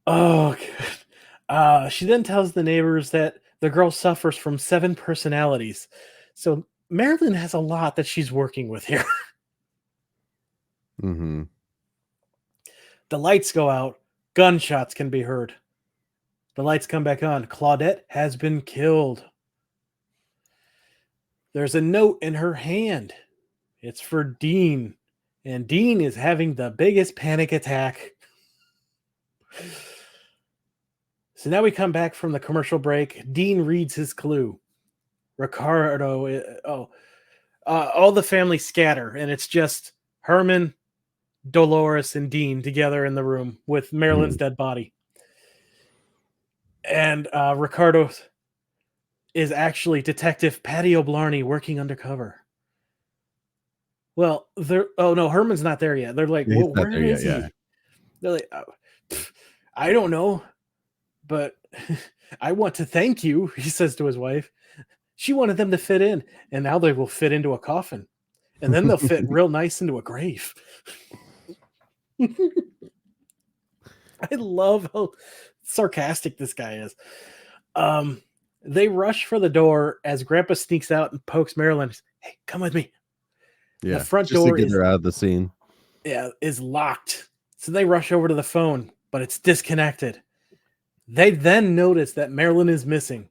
Oh, good. She then tells the neighbors that the girl suffers from 7 personalities. So Marilyn has a lot that she's working with here. Mm-hmm. The lights go out. Gunshots can be heard. The lights come back on. Claudette has been killed. There's a note in her hand. It's for Dean. And Dean is having the biggest panic attack. So now we come back from the commercial break. Dean reads his clue. Ricardo, all the family scatter, and it's just Herman, Dolores, and Dean together in the room with Marilyn's dead body. And Ricardo is actually Detective Patty O'Blarney working undercover. Well, Herman's not there yet. They're like, well, where is he? Yeah. They're like, I don't know, but I want to thank you, he says to his wife. She wanted them to fit in, and now they will fit into a coffin. And then they'll fit real nice into a grave. I love how sarcastic this guy is. They rush for the door as Grandpa sneaks out and pokes Marilyn. Hey, come with me. Yeah, the front just door to get her out of the scene. Yeah, is locked. So they rush over to the phone, but it's disconnected. They then notice that Marilyn is missing.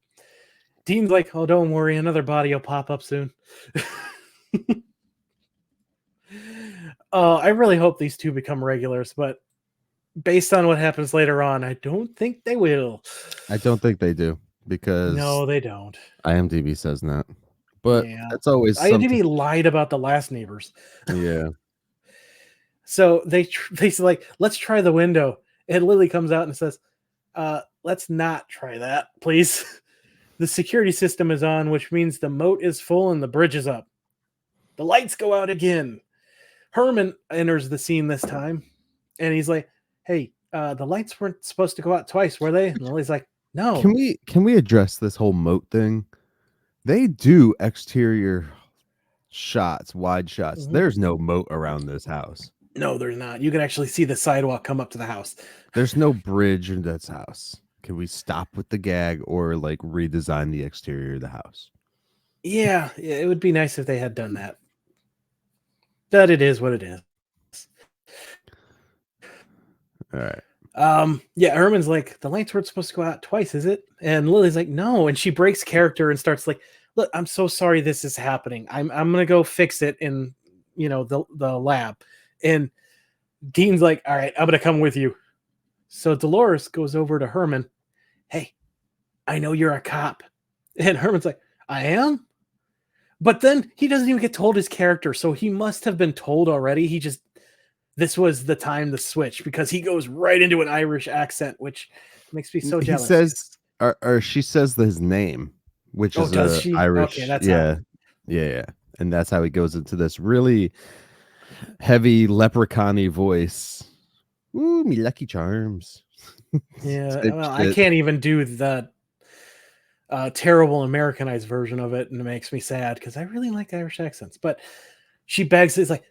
Dean's like, oh, don't worry, another body will pop up soon. I really hope these two become regulars, but based on what happens later on, I don't think they will. I don't think they do, because no, they don't. IMDb says not. But yeah, that's always IMDb lied about the last neighbors. Yeah. So they say like, let's try the window. And Lily comes out and says, let's not try that, please. The security system is on, which means the moat is full and the bridge is up. The lights go out again. Herman enters the scene this time, and he's like, hey, the lights weren't supposed to go out twice, were they? And Lily's like, no. Can we address this whole moat thing? They do exterior shots, wide shots. Mm-hmm. There's no moat around this house. No, there's not. You can actually see the sidewalk come up to the house. There's no bridge in this house. Can we stop with the gag or like redesign the exterior of the house? Yeah, it would be nice if they had done that. But it is what it is. All right. Yeah, Herman's like, the lights weren't supposed to go out twice, is it? And Lily's like, no. And she breaks character and starts like, look, I'm so sorry this is happening. I'm gonna go fix it in, the lab. And Dean's like, all right, I'm gonna come with you. So Dolores goes over to Herman. Hey, I know you're a cop. And Herman's like, I am? But then he doesn't even get told his character, so he must have been told already. This was the time to switch, because he goes right into an Irish accent, which makes me so He jealous. says, or she says his name, which is does a she? Okay, Irish. that's Yeah, how. yeah. And that's how he goes into this really heavy leprechaun-y voice. Ooh, me lucky charms. Yeah, Type well, I shit. can't even do the terrible Americanized version of it, and it makes me sad because I really like Irish accents. But she begs, it's like,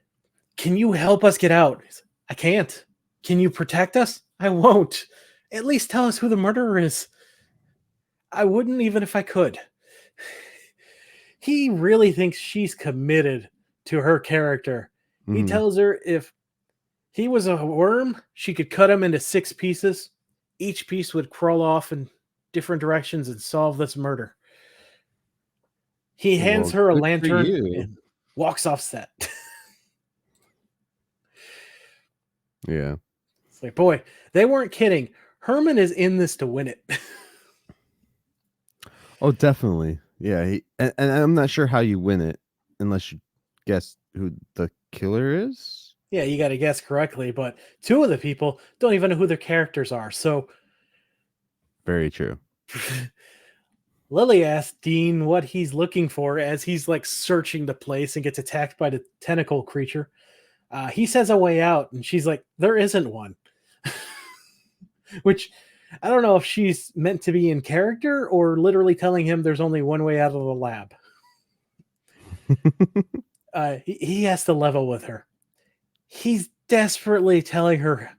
can you help us get out? He's like, I can't. Can you protect us? I won't. At least tell us who the murderer is. I wouldn't even if I could. He really thinks she's committed to her character. He Mhm. tells her if he was a worm, she could cut him into 6 pieces. Each piece would crawl off in different directions and solve this murder. He hands Well, her a good for lantern you. and walks off set. Yeah. It's like, boy, they weren't kidding. Herman is in this to win it. Oh, definitely. Yeah. And I'm not sure how you win it unless you guess who the killer is. Yeah, you got to guess correctly, but 2 of the people don't even know who their characters are. So Very true. Lily asks Dean what he's looking for as he's like searching the place and gets attacked by the tentacle creature. He says a way out, and she's like, there isn't one. Which I don't know if she's meant to be in character or literally telling him there's only one way out of the lab. He has to level with her. He's desperately telling her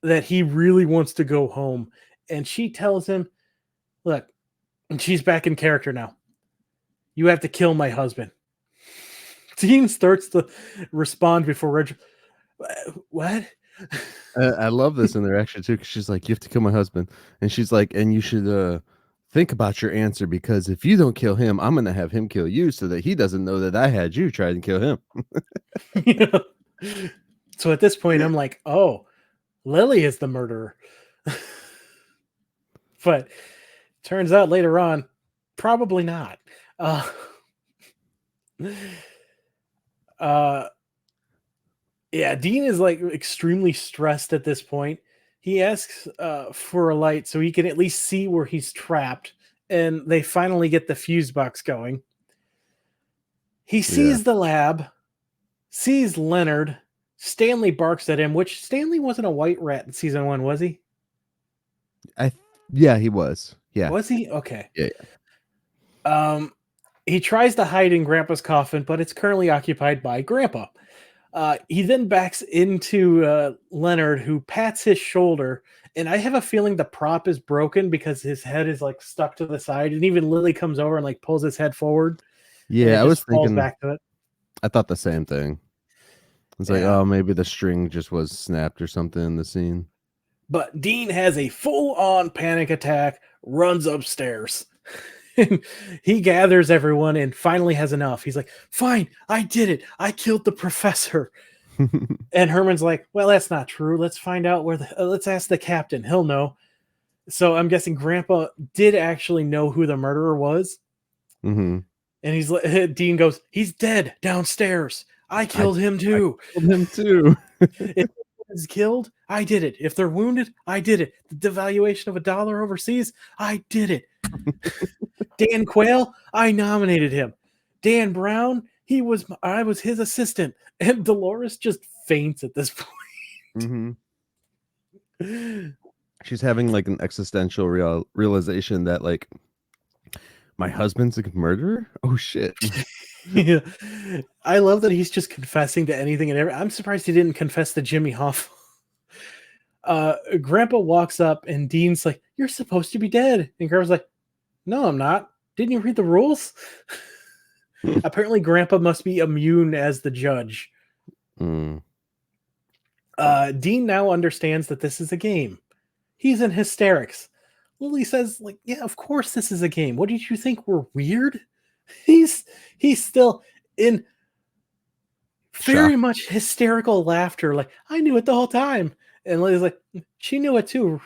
that he really wants to go home. And she tells him, look, and she's back in character now. You have to kill my husband. Dean starts to respond before Reg. What? I love this interaction too, because she's like, "You have to kill my husband," and she's like, "And you should think about your answer, because if you don't kill him, I'm gonna have him kill you, so that he doesn't know that I had you try and kill him." So at this point, I'm like, oh, Lily is the murderer. But turns out later on, probably not. Yeah, Dean is like extremely stressed at this point. He asks for a light so he can at least see where he's trapped, and they finally get the fuse box going. He Yeah. sees the lab, sees Leonard. Stanley barks at him, which Stanley wasn't a white rat in season 1, was he? Yeah, he was. Yeah. Was he? Okay. Yeah. He tries to hide in Grandpa's coffin, but it's currently occupied by Grandpa. He then backs into Leonard, who pats his shoulder, and I have a feeling the prop is broken because his head is like stuck to the side, and even Lily comes over and like pulls his head forward, and Yeah, it I was just falls thinking. back to it. I thought the same thing. It's like, Yeah. oh, maybe the string just was snapped or something in the scene. But Dean has a full-on panic attack, runs upstairs. He gathers everyone and finally has enough. He's like, fine, I did it. I killed the professor. And Herman's like, well, that's not true. Let's find out where let's ask the captain. He'll know. So I'm guessing Grandpa did actually know who the murderer was. Mm-hmm. And he's like, Dean goes, he's dead downstairs. I killed him too. I killed him too. If he's killed, I did it. If they're wounded, I did it. The devaluation of $1 overseas, I did it. Dan Quayle, I nominated him. Dan Brown, I was his assistant. And Dolores just faints at this point. Mm-hmm. She's having like an existential realization that like my husband's a murderer. Oh shit. Yeah. I love that he's just confessing to anything and everything. I'm surprised he didn't confess to Jimmy Hoff. Grandpa walks up and Dean's like, you're supposed to be dead. And Grandpa's like, no, I'm not. Didn't you read the rules? Apparently Grandpa must be immune as the judge. Mm. Dean now understands that this is a game. He's in hysterics. Lily says, like, yeah, of course this is a game. What did you think? We're weird? He's still in very much hysterical laughter. Like, I knew it the whole time. And Lily's like, she knew it too,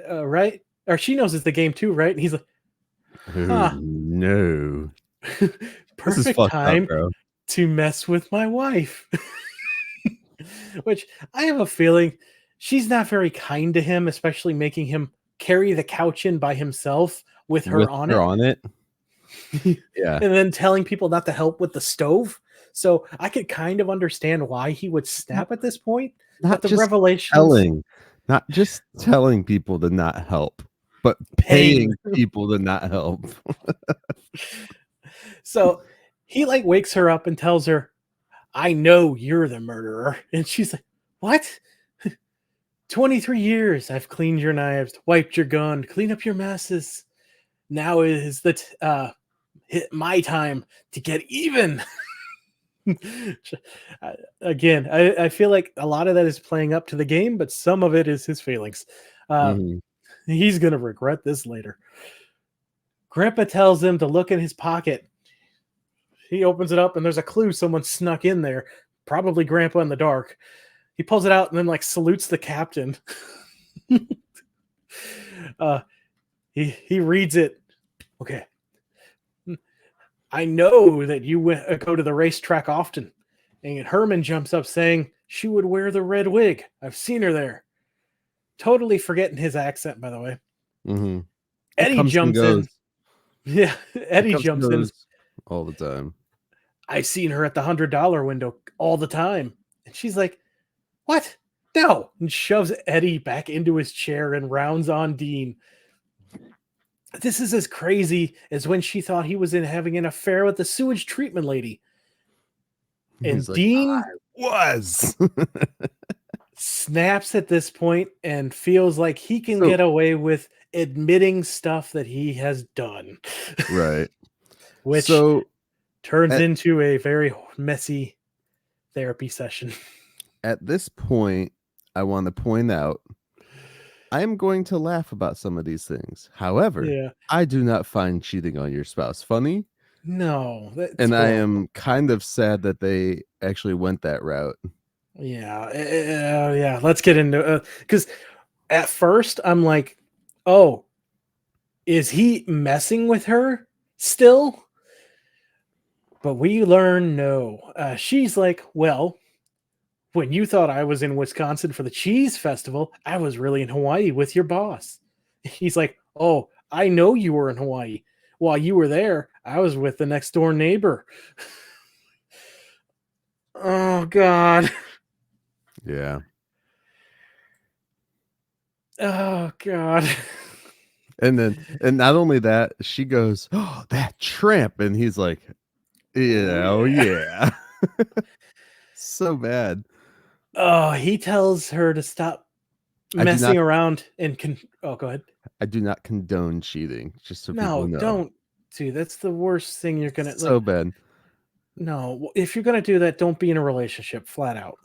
right? Or she knows it's the game too, right? And he's like, Oh, Huh. no. This is Perfect fucked up, time bro. to mess with my wife. Which I have a feeling she's not very kind to him, especially making him carry the couch in by himself with her With on her it. on it? And Yeah. then telling people not to help with the stove. So I could kind of understand why he would Not snap at this point, but not the just revelations telling not just telling people to not help, but paying. paying people to not help. So he like wakes her up and tells her, I know you're the murderer. And she's like, what? 23 years I've cleaned your knives, wiped your gun, cleaned up your messes. Now is my time to get even. Again, I feel like a lot of that is playing up to the game, but some of it is his feelings. Uh, Mhm. he's going to regret this later. Grandpa tells him to look in his pocket. He opens it up and there's a clue someone snuck in there, probably Grandpa in the dark. He pulls it out and then like salutes the captain. uh, he reads it. Okay. I know that you go to the racetrack often. And Herman jumps up saying she would wear the red wig. I've seen her there. Totally forgetting his accent, by the way. Mhm. It Eddie comes and jumps goes. in. Yeah, It Eddie comes and jumps in. goes all the time. I've seen her at the $100 window all the time. And she's like, what? No. And shoves Eddie back into his chair and rounds on Dean. This is as crazy as when she thought he was having an affair with the sewage treatment lady. He's And like, Dean "Was." snaps at this point and feels like he can So get away with admitting stuff that he has done, right. which So turns at into a very messy therapy session. at this point, I wanna point out I am going to laugh about some of these things. However, Yeah. I do not find cheating on your spouse funny, No, that's and I horrible. am kind of sad that they actually went that route. Yeah. Yeah. Let's get into because at first I'm like, oh, is he messing with her still? But we learn no. She's like, well, when you thought I was in Wisconsin for the cheese festival, I was really in Hawaii with your boss. He's like, oh, I know you were in Hawaii. While you were there, I was with the next door neighbor. Oh, God. Yeah. Oh, God. And not only that, she goes, "Oh, that tramp." And he's like, Oh, "Yeah, oh yeah. yeah." So bad. Oh, he tells her to stop I do messing not around and oh, go ahead. I do not condone cheating, just so people No, know. don't do. That's the worst thing you're gonna like. So bad. No, if you're gonna do that, don't be in a relationship, flat out,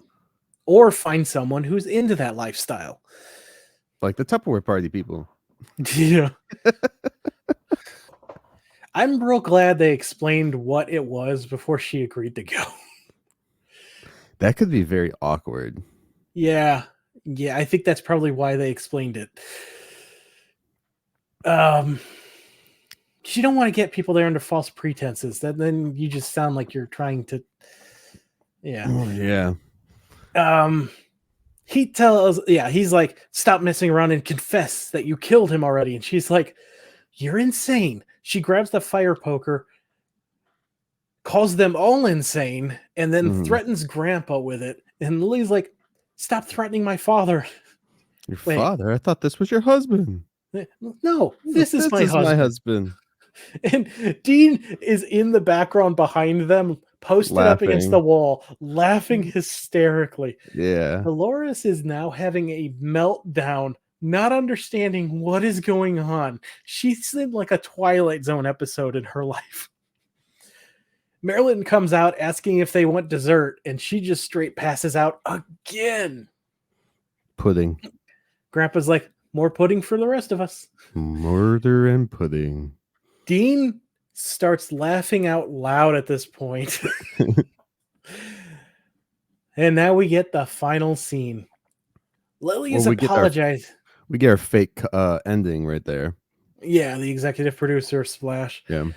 or find someone who's into that lifestyle. Like the Tupperware party people. Yeah, I'm real glad they explained what it was before she agreed to go. That could be very awkward. Yeah, yeah, I think that's probably why they explained it. Um, you don't want to get people there under false pretenses. Then you just sound like you're trying to. Yeah. Oh, yeah. He tells, yeah, he's like, stop messing around and confess that you killed him already. And she's like, you're insane. She grabs the fire poker, calls them all insane, and then Mhm. threatens Grandpa with it. And Lily's like, stop threatening my father. Your Wait, father? I thought this was your husband. no, this is This my is my husband. husband. And Dean is in the background behind them, posted up against the Laughing. wall, laughing hysterically. Yeah. Dolores is now having a meltdown, not understanding what is going on. She's in like a Twilight Zone episode in her life. Marilyn comes out asking if they want dessert, and she just straight passes out again. Pudding. Grandpa's like, more pudding for the rest of us. Murder and pudding. Dean starts laughing out loud at this point. And now we get the final scene. Lily Well, is apologizing. we get our fake ending right there. Yeah, the executive producer of Splash. Yeah.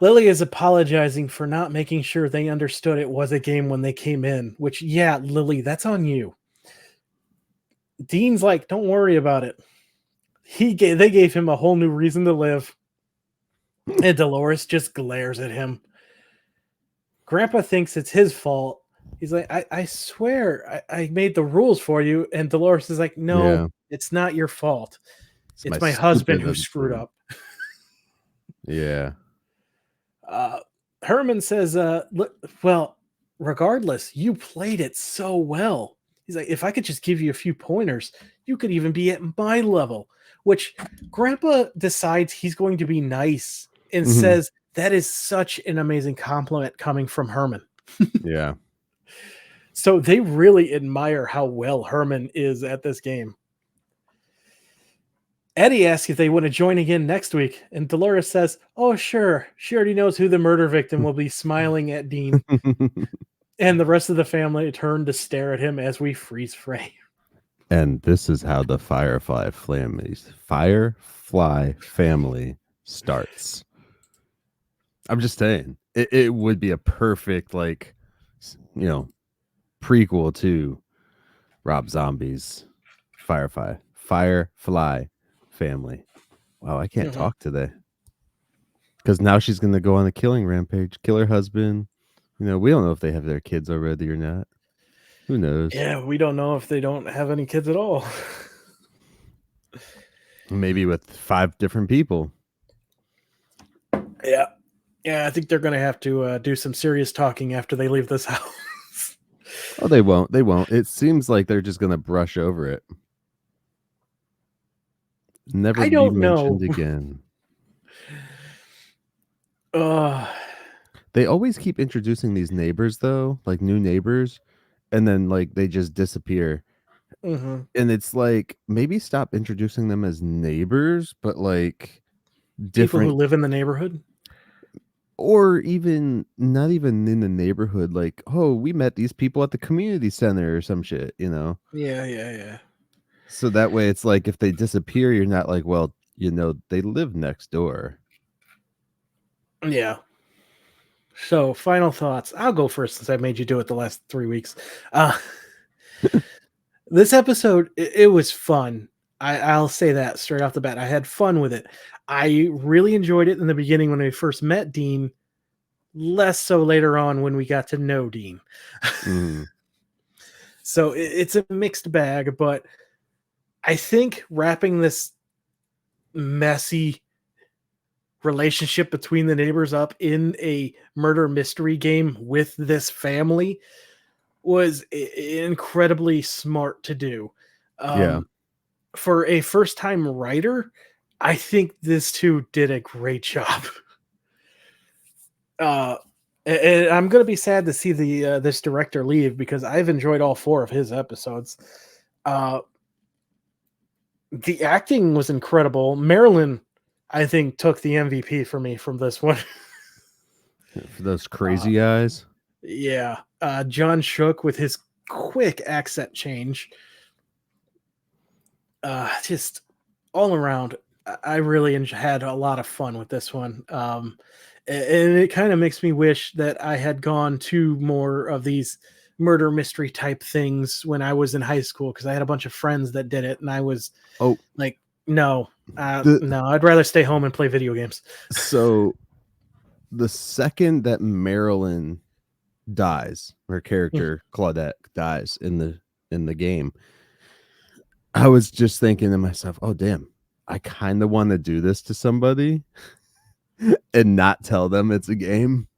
Lily is apologizing for not making sure they understood it was a game when they came in, which, yeah, Lily, that's on you. Dean's like, don't worry about it. They gave him a whole new reason to live. And Dolores just glares at him. Grandpa thinks it's his fault. He's like, I swear I made the rules for you. And Dolores is like, no, Yeah. it's not your fault. My It's my husband stupid who screwed husband. up. Yeah. Herman says, well, regardless, you played it so well. He's like, if I could just give you a few pointers, you could even be at my level. Which Grandpa decides he's going to be nice and Mhm. says that is such an amazing compliment coming from Herman. Yeah. So they really admire how well Herman is at this game. Eddie asks if they want to join again next week, and Dolores says, oh, sure. She already knows who the murder victim will be, smiling at Dean. And the rest of the family turn to stare at him as we freeze frame. And this is how the Firefly family starts. I'm just saying, it would be a perfect, like, prequel to Rob Zombie's Firefly family. Wow, I can't talk today. Because now she's going to go on a killing rampage, kill her husband. We don't know if they have their kids already or not. Who knows? Yeah, we don't know if they don't have any kids at all. Maybe with 5 different people. Yeah. Yeah, I think they're going to have to do some serious talking after they leave this house. Oh, they won't. They won't. It seems like they're just going to brush over it. Never I be don't know. mentioned again. Uh, They always keep introducing these neighbors, though, like new neighbors, and then like they just disappear. mhm. And it's like, maybe stop introducing them as neighbors, but like People who different, live in the neighborhood. or even not even in the neighborhood. Like, oh, we met these people at the community center or some shit, Yeah, yeah, yeah. So that way it's like if they disappear, you're not like, well, they live next door. Yeah. So, final thoughts. I'll go first since I made you do it the last 3 weeks. This episode, it was fun. I'll say that straight off the bat. I had fun with it. I really enjoyed it in the beginning when we first met Dean, less so later on when we got to know Dean. Mm. So it's a mixed bag, but I think wrapping this messy relationship between the neighbors up in a murder mystery game with this family was incredibly smart to do. Yeah. For a first time writer, I think this two did a great job. And I'm going to be sad to see this director leave because I've enjoyed all 4 of his episodes. The acting was incredible. Marilyn, I think, took the MVP for me from this one. For those crazy eyes. Yeah. John Shook with his quick accent change. Just all around, I really had a lot of fun with this one. And it kind of makes me wish that I had gone to more of these murder mystery type things when I was in high school, because I had a bunch of friends that did it, and I was like, no, I'd rather stay home and play video games. So the second that Marilyn dies, her character Claudette dies in the game, I was just thinking to myself, oh damn, I kind of want to do this to somebody and not tell them it's a game.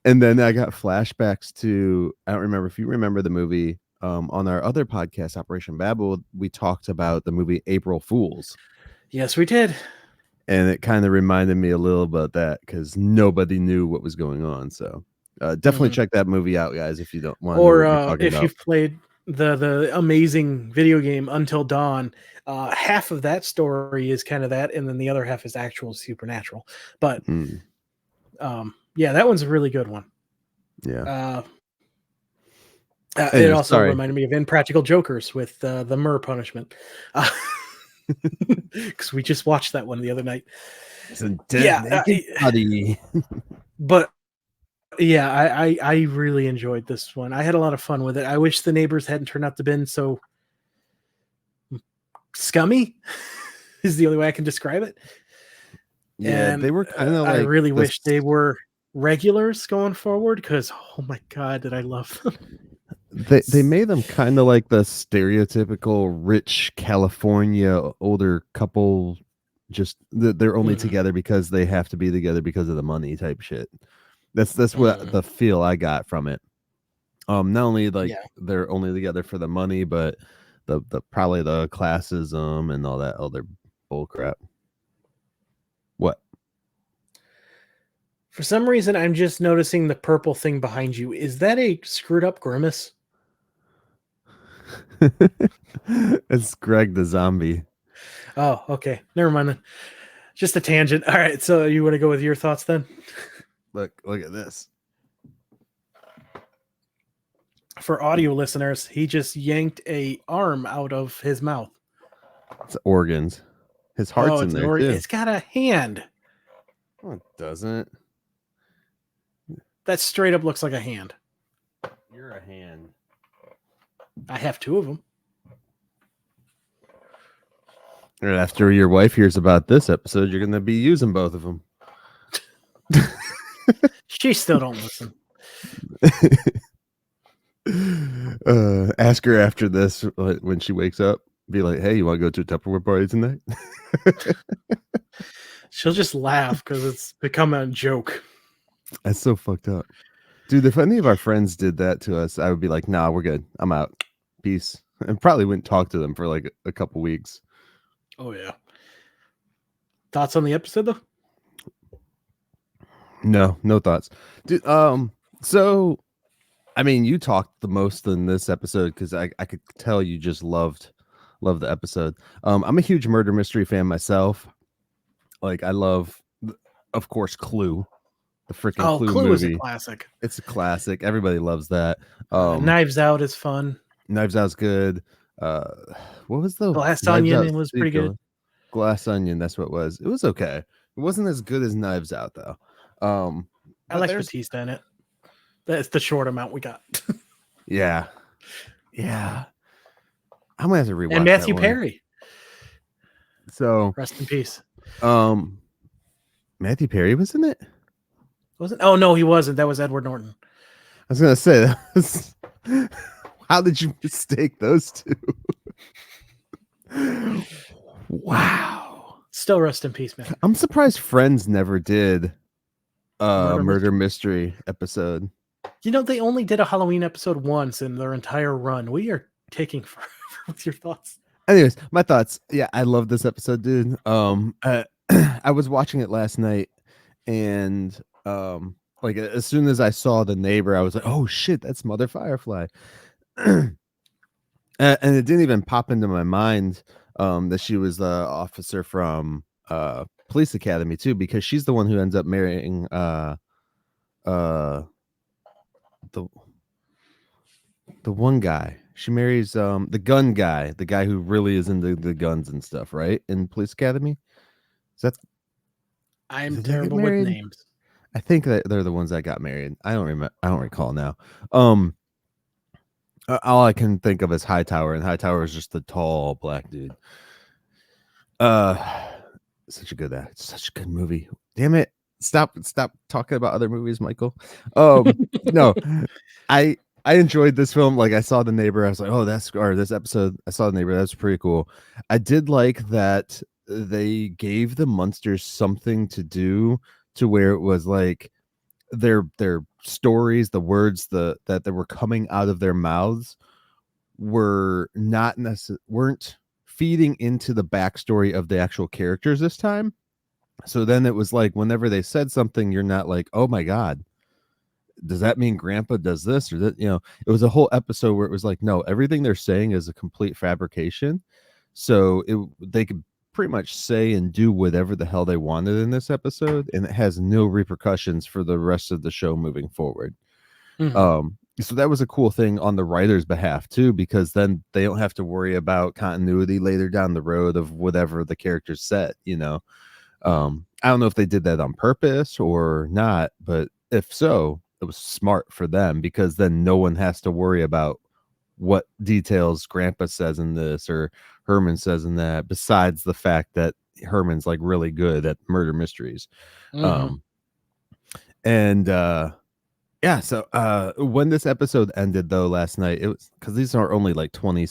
And then I got flashbacks to, I don't remember if you remember the movie, on our other podcast, Operation Babel, we talked about the movie April Fools. Yes, we did. And it kind of reminded me a little about that because nobody knew what was going on. So definitely check that movie out, guys, if you don't want to know what we're talking if about. you've played the amazing video game Until Dawn, half of that story is kind of that, and then the other half is actual supernatural. But yeah, that one's a really good one. Yeah. It also reminded me of Impractical Jokers with the Murr punishment. because we just watched that one the other night. It's a dead Yeah, naked body. but yeah, I really enjoyed this one. I had a lot of fun with it. I wish the neighbors hadn't turned out to been so scummy. Is the only way I can describe it. Yeah, And they were kind of I like really this. wish they were regulars going forward because oh my god, did I love them. They made them kind of like the stereotypical rich California older couple, just they're only together because they have to be together because of the money type shit. That's what the feel I got from it. Not only like they're only together for the money, but the probably the classism and all that other bull crap. What? For some reason, I'm just noticing the purple thing behind you. Is that a screwed up grimace? It's Greg the zombie. Oh, okay. Never mind then. Just a tangent. All right. So you want to go with your thoughts then? Look at this. For audio listeners, he just yanked a arm out of his mouth. It's organs. His heart's in there too. It's got a hand. Oh, it doesn't. That straight up looks like a hand. You're a hand. I have two of them. And after your wife hears about this episode, you're going to be using both of them. She still don't listen. Ask her after this when she wakes up. Be like, hey, you want to go to a Tupperware party tonight? She'll just laugh because it's become a joke. That's so fucked up. Dude, if any of our friends did that to us, I would be like, nah, we're good. I'm out. Peace. And probably wouldn't talk to them for like a couple weeks. Oh, yeah. Thoughts on the episode, though? No thoughts. Dude, so, I mean, you talked the most in this episode because I could tell you just loved the episode. I'm a huge murder mystery fan myself. Like, I love, of course, Clue. The freaking Clue movie is a classic. It's a classic. Everybody loves that. Knives Out is fun. Knives Out's good. What was the Glass Onion? It was pretty good. Glass Onion, that's what it was. It was okay. It wasn't as good as Knives Out though. I like Batista in it. That's the short amount we got. Yeah. I'm gonna have to rewatch. And Matthew Perry. So rest in peace. Matthew Perry was in it. Wasn't? Oh no, he wasn't. That was Edward Norton. I was gonna say that. How did you mistake those two? Wow. Still rest in peace, man. I'm surprised Friends never did a murder mystery episode. You know, they only did a Halloween episode once in their entire run. We are taking forever with your thoughts. Anyways, my thoughts. Yeah, I love this episode, dude. I was watching it last night and like as soon as I saw the neighbor, I was like, oh shit, that's Mother Firefly. And it didn't even pop into my mind that she was the officer from Police Academy too, because she's the one who ends up marrying the one guy. She marries the gun guy, the guy who really is into the guns and stuff, right? In Police Academy. Is that I'm terrible with names. I think that they're the ones that got married. I don't remember. I don't recall now. All I can think of is Hightower, and Hightower is just the tall black dude. Such a good act, such a good movie. Damn it! Stop talking about other movies, Michael. No, I enjoyed this film. Like I saw The Neighbor, I was like, oh, this episode. I saw The Neighbor. That's pretty cool. I did like that they gave the Munsters something to do, to where it was like their stories, the words that they were coming out of their mouths were weren't feeding into the backstory of the actual characters this time. So then it was like whenever they said something, you're not like, oh my god, does that mean Grandpa does this or that? You know, it was a whole episode where it was like, no, everything they're saying is a complete fabrication. So they could pretty much say and do whatever the hell they wanted in this episode, and it has no repercussions for the rest of the show moving forward. So that was a cool thing on the writer's behalf too, because then they don't have to worry about continuity later down the road of whatever the characters said, you know. I don't know if they did that on purpose or not, but if so, it was smart for them, because then no one has to worry about what details Grandpa says in this or Herman says in that, besides the fact that Herman's like really good at murder mysteries. Mm-hmm. Um, and Yeah, so when this episode ended though last night, it was because these are only like 20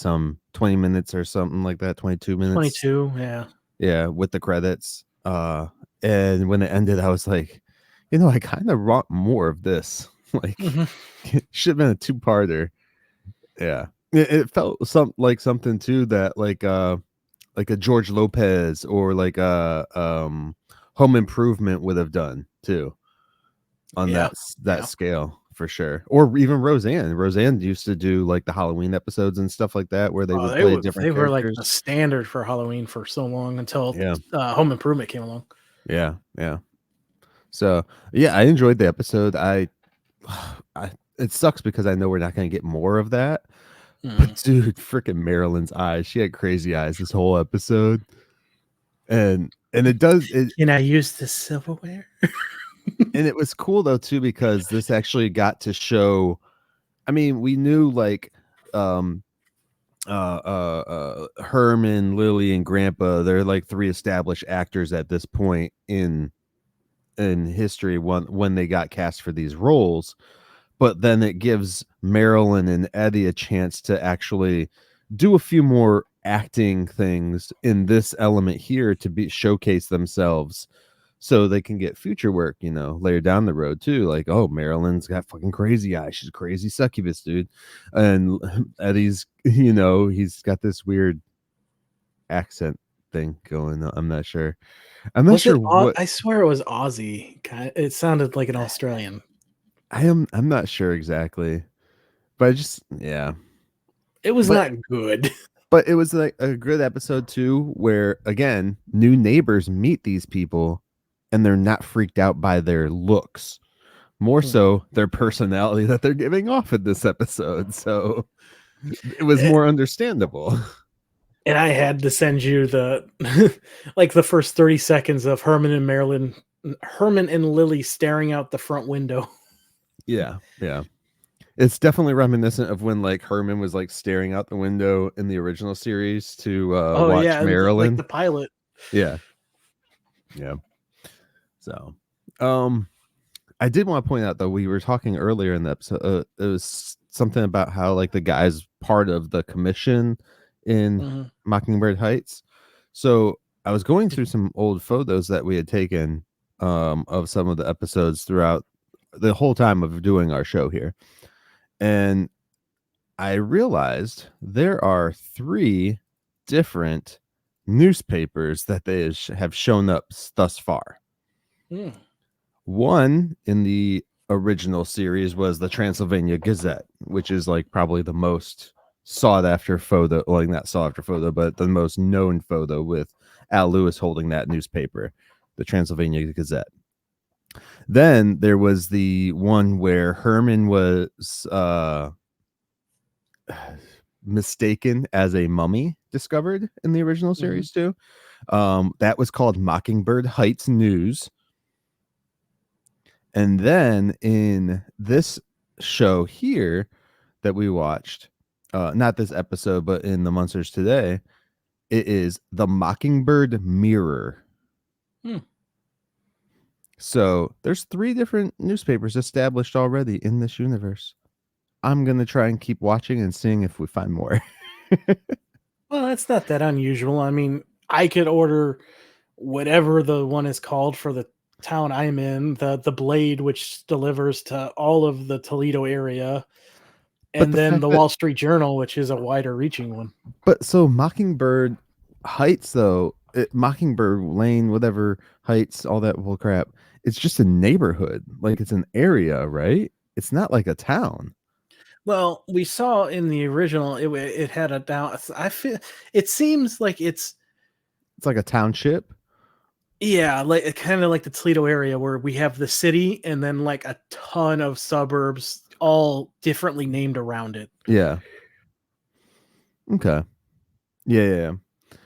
minutes or something like that, 22 minutes. 22, yeah. Yeah, with the credits. And when it ended, I was like, I kind of want more of this. Like, Mm-hmm. it should have been a two-parter. Yeah. It felt something too that like a George Lopez or like a Home Improvement would have done too, on Yeah, that yeah. scale for sure. Or even Roseanne. Roseanne used to do like the Halloween episodes and stuff like that, where they Oh, would play they different were like the characters. standard for Halloween for so long until Yeah, Home Improvement came along. yeah, yeah. So yeah, I enjoyed the episode. I it sucks because I know we're not going to get more of that. Mm. But dude, freaking Marilyn's eyes. She had crazy eyes this whole episode. And it does it Can I use this silverware? and it was cool though too, because this actually got to show, I mean, we knew like um Herman, Lily, and Grandpa, they're like three established actors at this point in history when they got cast for these roles. But then it gives Marilyn and Eddie a chance to actually do a few more acting things in this element here to be showcase themselves, so they can get future work, later down the road too. Like, oh, Marilyn's got fucking crazy eyes. She's a crazy succubus, dude. And Eddie's, he's got this weird accent thing going on. I'm not sure. I'm not Was sure it? what I swear it was Aussie. It sounded like an Australian. I'm not sure exactly. But I just, yeah. It was But not good. But it was like a good episode too, where again, new neighbors meet these people and they're not freaked out by their looks, more Hmm. so their personality that they're giving off in this episode. So it was Eh, more understandable. And I had to send you the like the first 30 seconds of Herman and Lily staring out the front window. Yeah. Yeah. It's definitely reminiscent of when like Herman was like staring out the window in the original series to Oh watch yeah, like Marilyn. the pilot. Yeah. Yeah. So, um, I did want to point out though, we were talking earlier in the episode. It was something about how like the guy's part of the commission in Mhm. Mockingbird Heights. So I was going through some old photos that we had taken of some of the episodes throughout the whole time of doing our show here, and I realized there are three different newspapers that they have shown up thus far. Mm. One in the original series was the Transylvania Gazette, which is like probably the most sought after photo, like not sought after photo, but the most known photo with Al Lewis holding that newspaper, the Transylvania Gazette. Then there was the one where Herman was mistaken as a mummy discovered in the original Mhm. series too. That was called Mockingbird Heights News. And then in this show here that we watched, not this episode, but in the Munsters Today, it is the Mockingbird Mirror. Hmm. So there's three different newspapers established already in this universe. I'm going to try and keep watching and seeing if we find more. Well, that's not that unusual. I mean, I could order whatever the one is called for the town I'm in, the Blade, which delivers to all of the Toledo area, But and the then fact the that, Wall Street Journal, which is a wider reaching one. but so Mockingbird Heights, though, Mockingbird Lane, whatever Heights, all that bull crap, it's just a neighborhood. Like it's an area, right? It's not like a town. Well, we saw in the original it had a down. I feel it seems like it's It's like a township. yeah, like kind of like the Toledo area where we have the city and then like a ton of suburbs all differently named around it. Yeah. Okay. Yeah.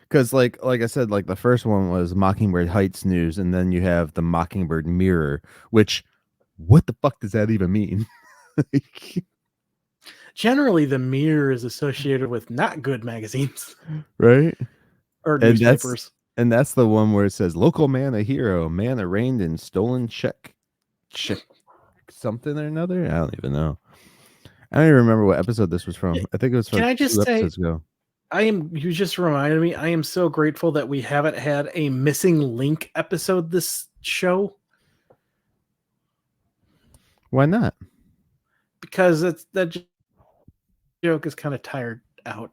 Because like I said, like the first one was Mockingbird Heights News, and then you have the Mockingbird Mirror, which what the fuck does that even mean? Generally, the Mirror is associated with not good magazines Right? or And newspapers. that's the one where it says local man a hero, man arraigned in stolen check something or another. I don't even know. I don't even remember what episode this was Yeah, from. I think it was can like I 2 just say, episodes ago. you just reminded me, I am so grateful that we haven't had a missing link episode this show, Why not? because that joke is kind of tired out.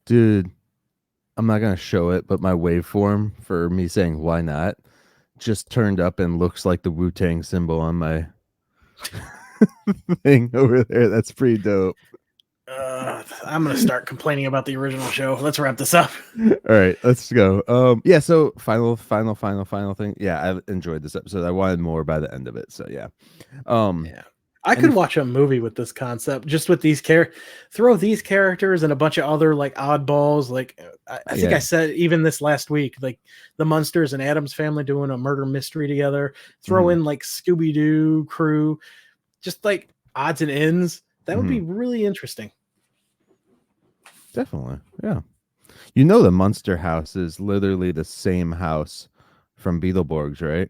Dude, I'm not gonna show it, but my waveform for me saying why not just turned up and looks like the Wu-Tang symbol on my thing over there. That's pretty dope. I'm gonna start complaining about the original show. Let's wrap this up. All right, let's go. Yeah, so final thing. Yeah, I enjoyed this episode. I wanted more by the end of it. So yeah. Yeah. I could watch a movie with this concept, just with these throw these characters and a bunch of other like oddballs. Like I think I said even this last week, like the Munsters and Addams Family doing a murder mystery together. Throw in like Scooby-Doo crew, just like odds and ends. That would be really interesting. Definitely, yeah. You know, the Munster house is literally the same house from Beetleborgs, right?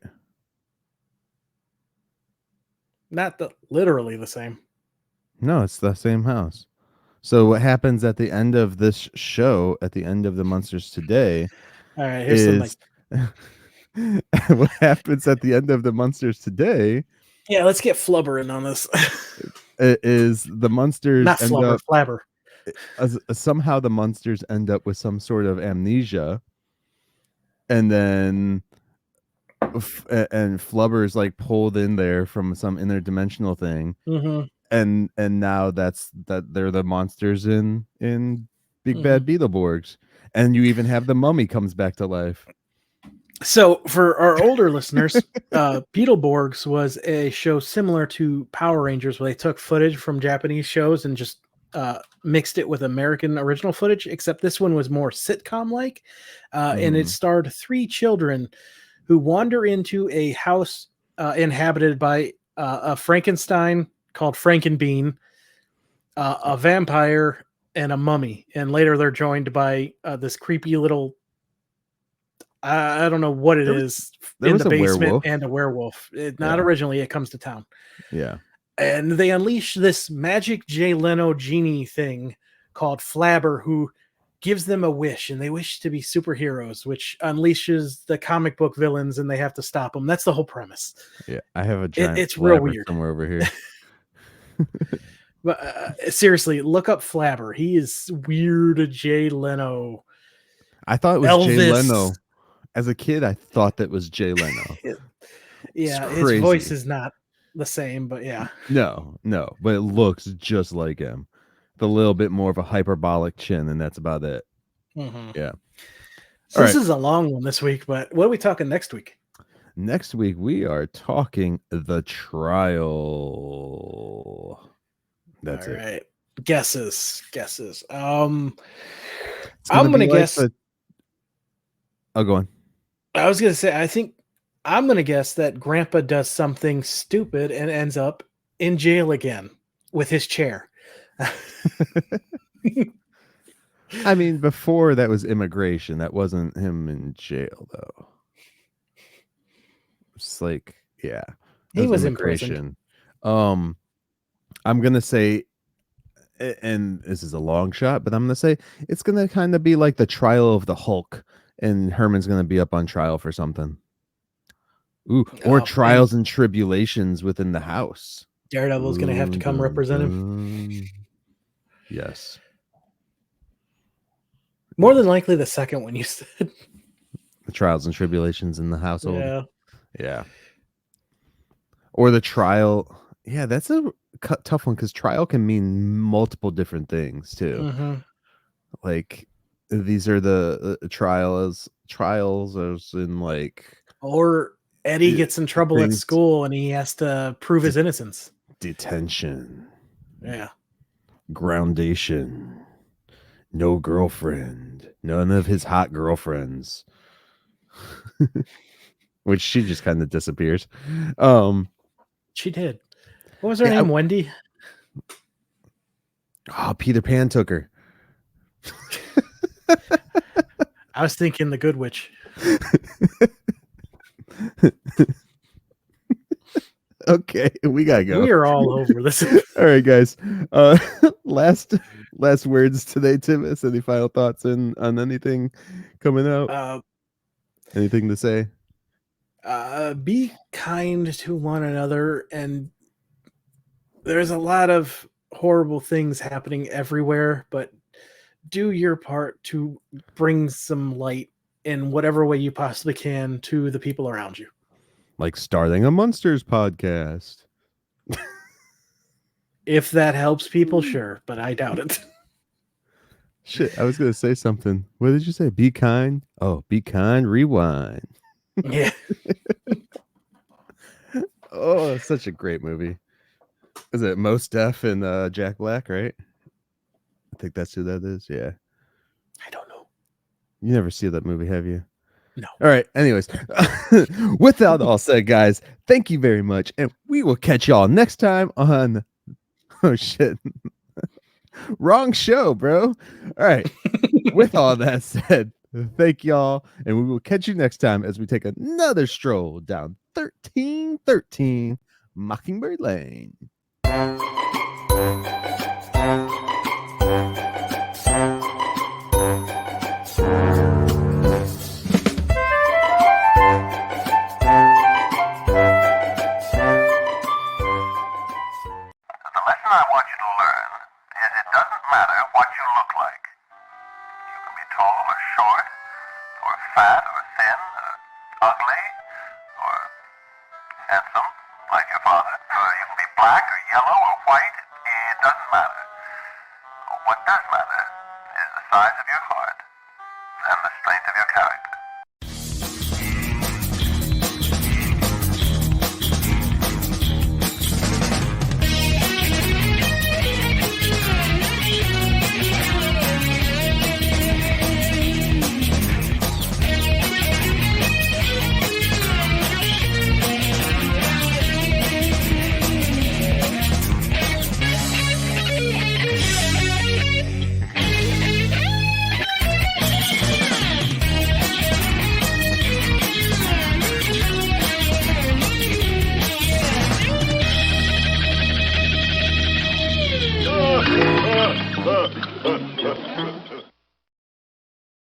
Not literally the same. No, it's the same house. So what happens at the end of this show, at the end of the Munsters Today, all right, here's some like what happens at the end of the Munsters Today? Yeah, let's get Flubber in on this. Is the Munsters not Flubber, Flabber. Somehow the Munsters end up with some sort of amnesia, and then and Flubber's like pulled in there from some interdimensional thing, and now that they're the monsters in Big Bad Beetleborgs, and you even have the mummy comes back to life. So for our older listeners, Beetleborgs was a show similar to Power Rangers, where they took footage from Japanese shows and just mixed it with American original footage, except this one was more sitcom-like, and it starred 3 children who wander into a house inhabited by a Frankenstein called Frankenbean, a vampire, and a mummy. And later they're joined by this creepy little, I don't know what it is, in the basement, and a werewolf. Not originally, it comes to town. Yeah. And they unleash this magic Jay Leno genie thing called Flabber, who gives them a wish, and they wish to be superheroes, which unleashes the comic book villains, and they have to stop them. That's the whole premise. Yeah, I have a giant it's real weird somewhere over here. But seriously, look up Flabber. He is weird Jay Leno. I thought it was Elvis. Jay Leno. As a kid, I thought that was Jay Leno. Yeah, his voice is not the same, but yeah. No, but it looks just like him. The little bit more of a hyperbolic chin, and that's about it. Yeah. So this is a long one this week, but what are we talking next week? Next week, we are talking the trial. That's all it. Right. Guesses. I'm gonna guess. Oh, go on. I was gonna say, I think I'm gonna guess that Grandpa does something stupid and ends up in jail again with his chair. I mean, before that was immigration. That wasn't him in jail, though. It's like, yeah, he was immigration. I'm gonna say, and this is a long shot, but I'm gonna say it's gonna kind of be like the trial of the Hulk, and Herman's gonna be up on trial for something. Ooh, or trials and tribulations within the house. Daredevil's gonna have to come represent him. Yes. More than likely the second one you said. The trials and tribulations in the household. Yeah. Or the trial. Yeah, that's a tough one because trial can mean multiple different things too. Like these are the trials as in like. Or Eddie gets in trouble at school and he has to prove his innocence. Detention. Yeah. Groundation. No girlfriend. None of his hot girlfriends. Which she just kind of disappears. She did. What was her name? Wendy? Oh, Peter Pan took her. I was thinking the Good Witch. Okay, we gotta go. We are all over this. All right, guys. Last words today, Tivis. Any final thoughts on anything coming out? Anything to say? Be kind to one another, and there's a lot of horrible things happening everywhere, but do your part to bring some light in whatever way you possibly can to the people around you. Like starting a Munsters podcast. If that helps people, sure, but I doubt it. Shit, I was going to say something. What did you say? Be kind? Oh, be kind, rewind. Yeah. Oh, such a great movie. Is it Mos Def and Jack Black, right? I think that's who that is. Yeah. I don't know. You never see that movie, have you? No. All right. Anyways, with that all said, guys, thank you very much. And we will catch y'all next time on... Oh, shit. Wrong show, bro. All right. With all that said, thank y'all. And we will catch you next time as we take another stroll down 1313 Mockingbird Lane. I want you to learn is it doesn't matter what you look like. You can be tall or short, or fat or thin, or ugly, or handsome, like your father, or you can be black or yellow or white. It doesn't matter. What does matter is the size of your heart and the strength of your character.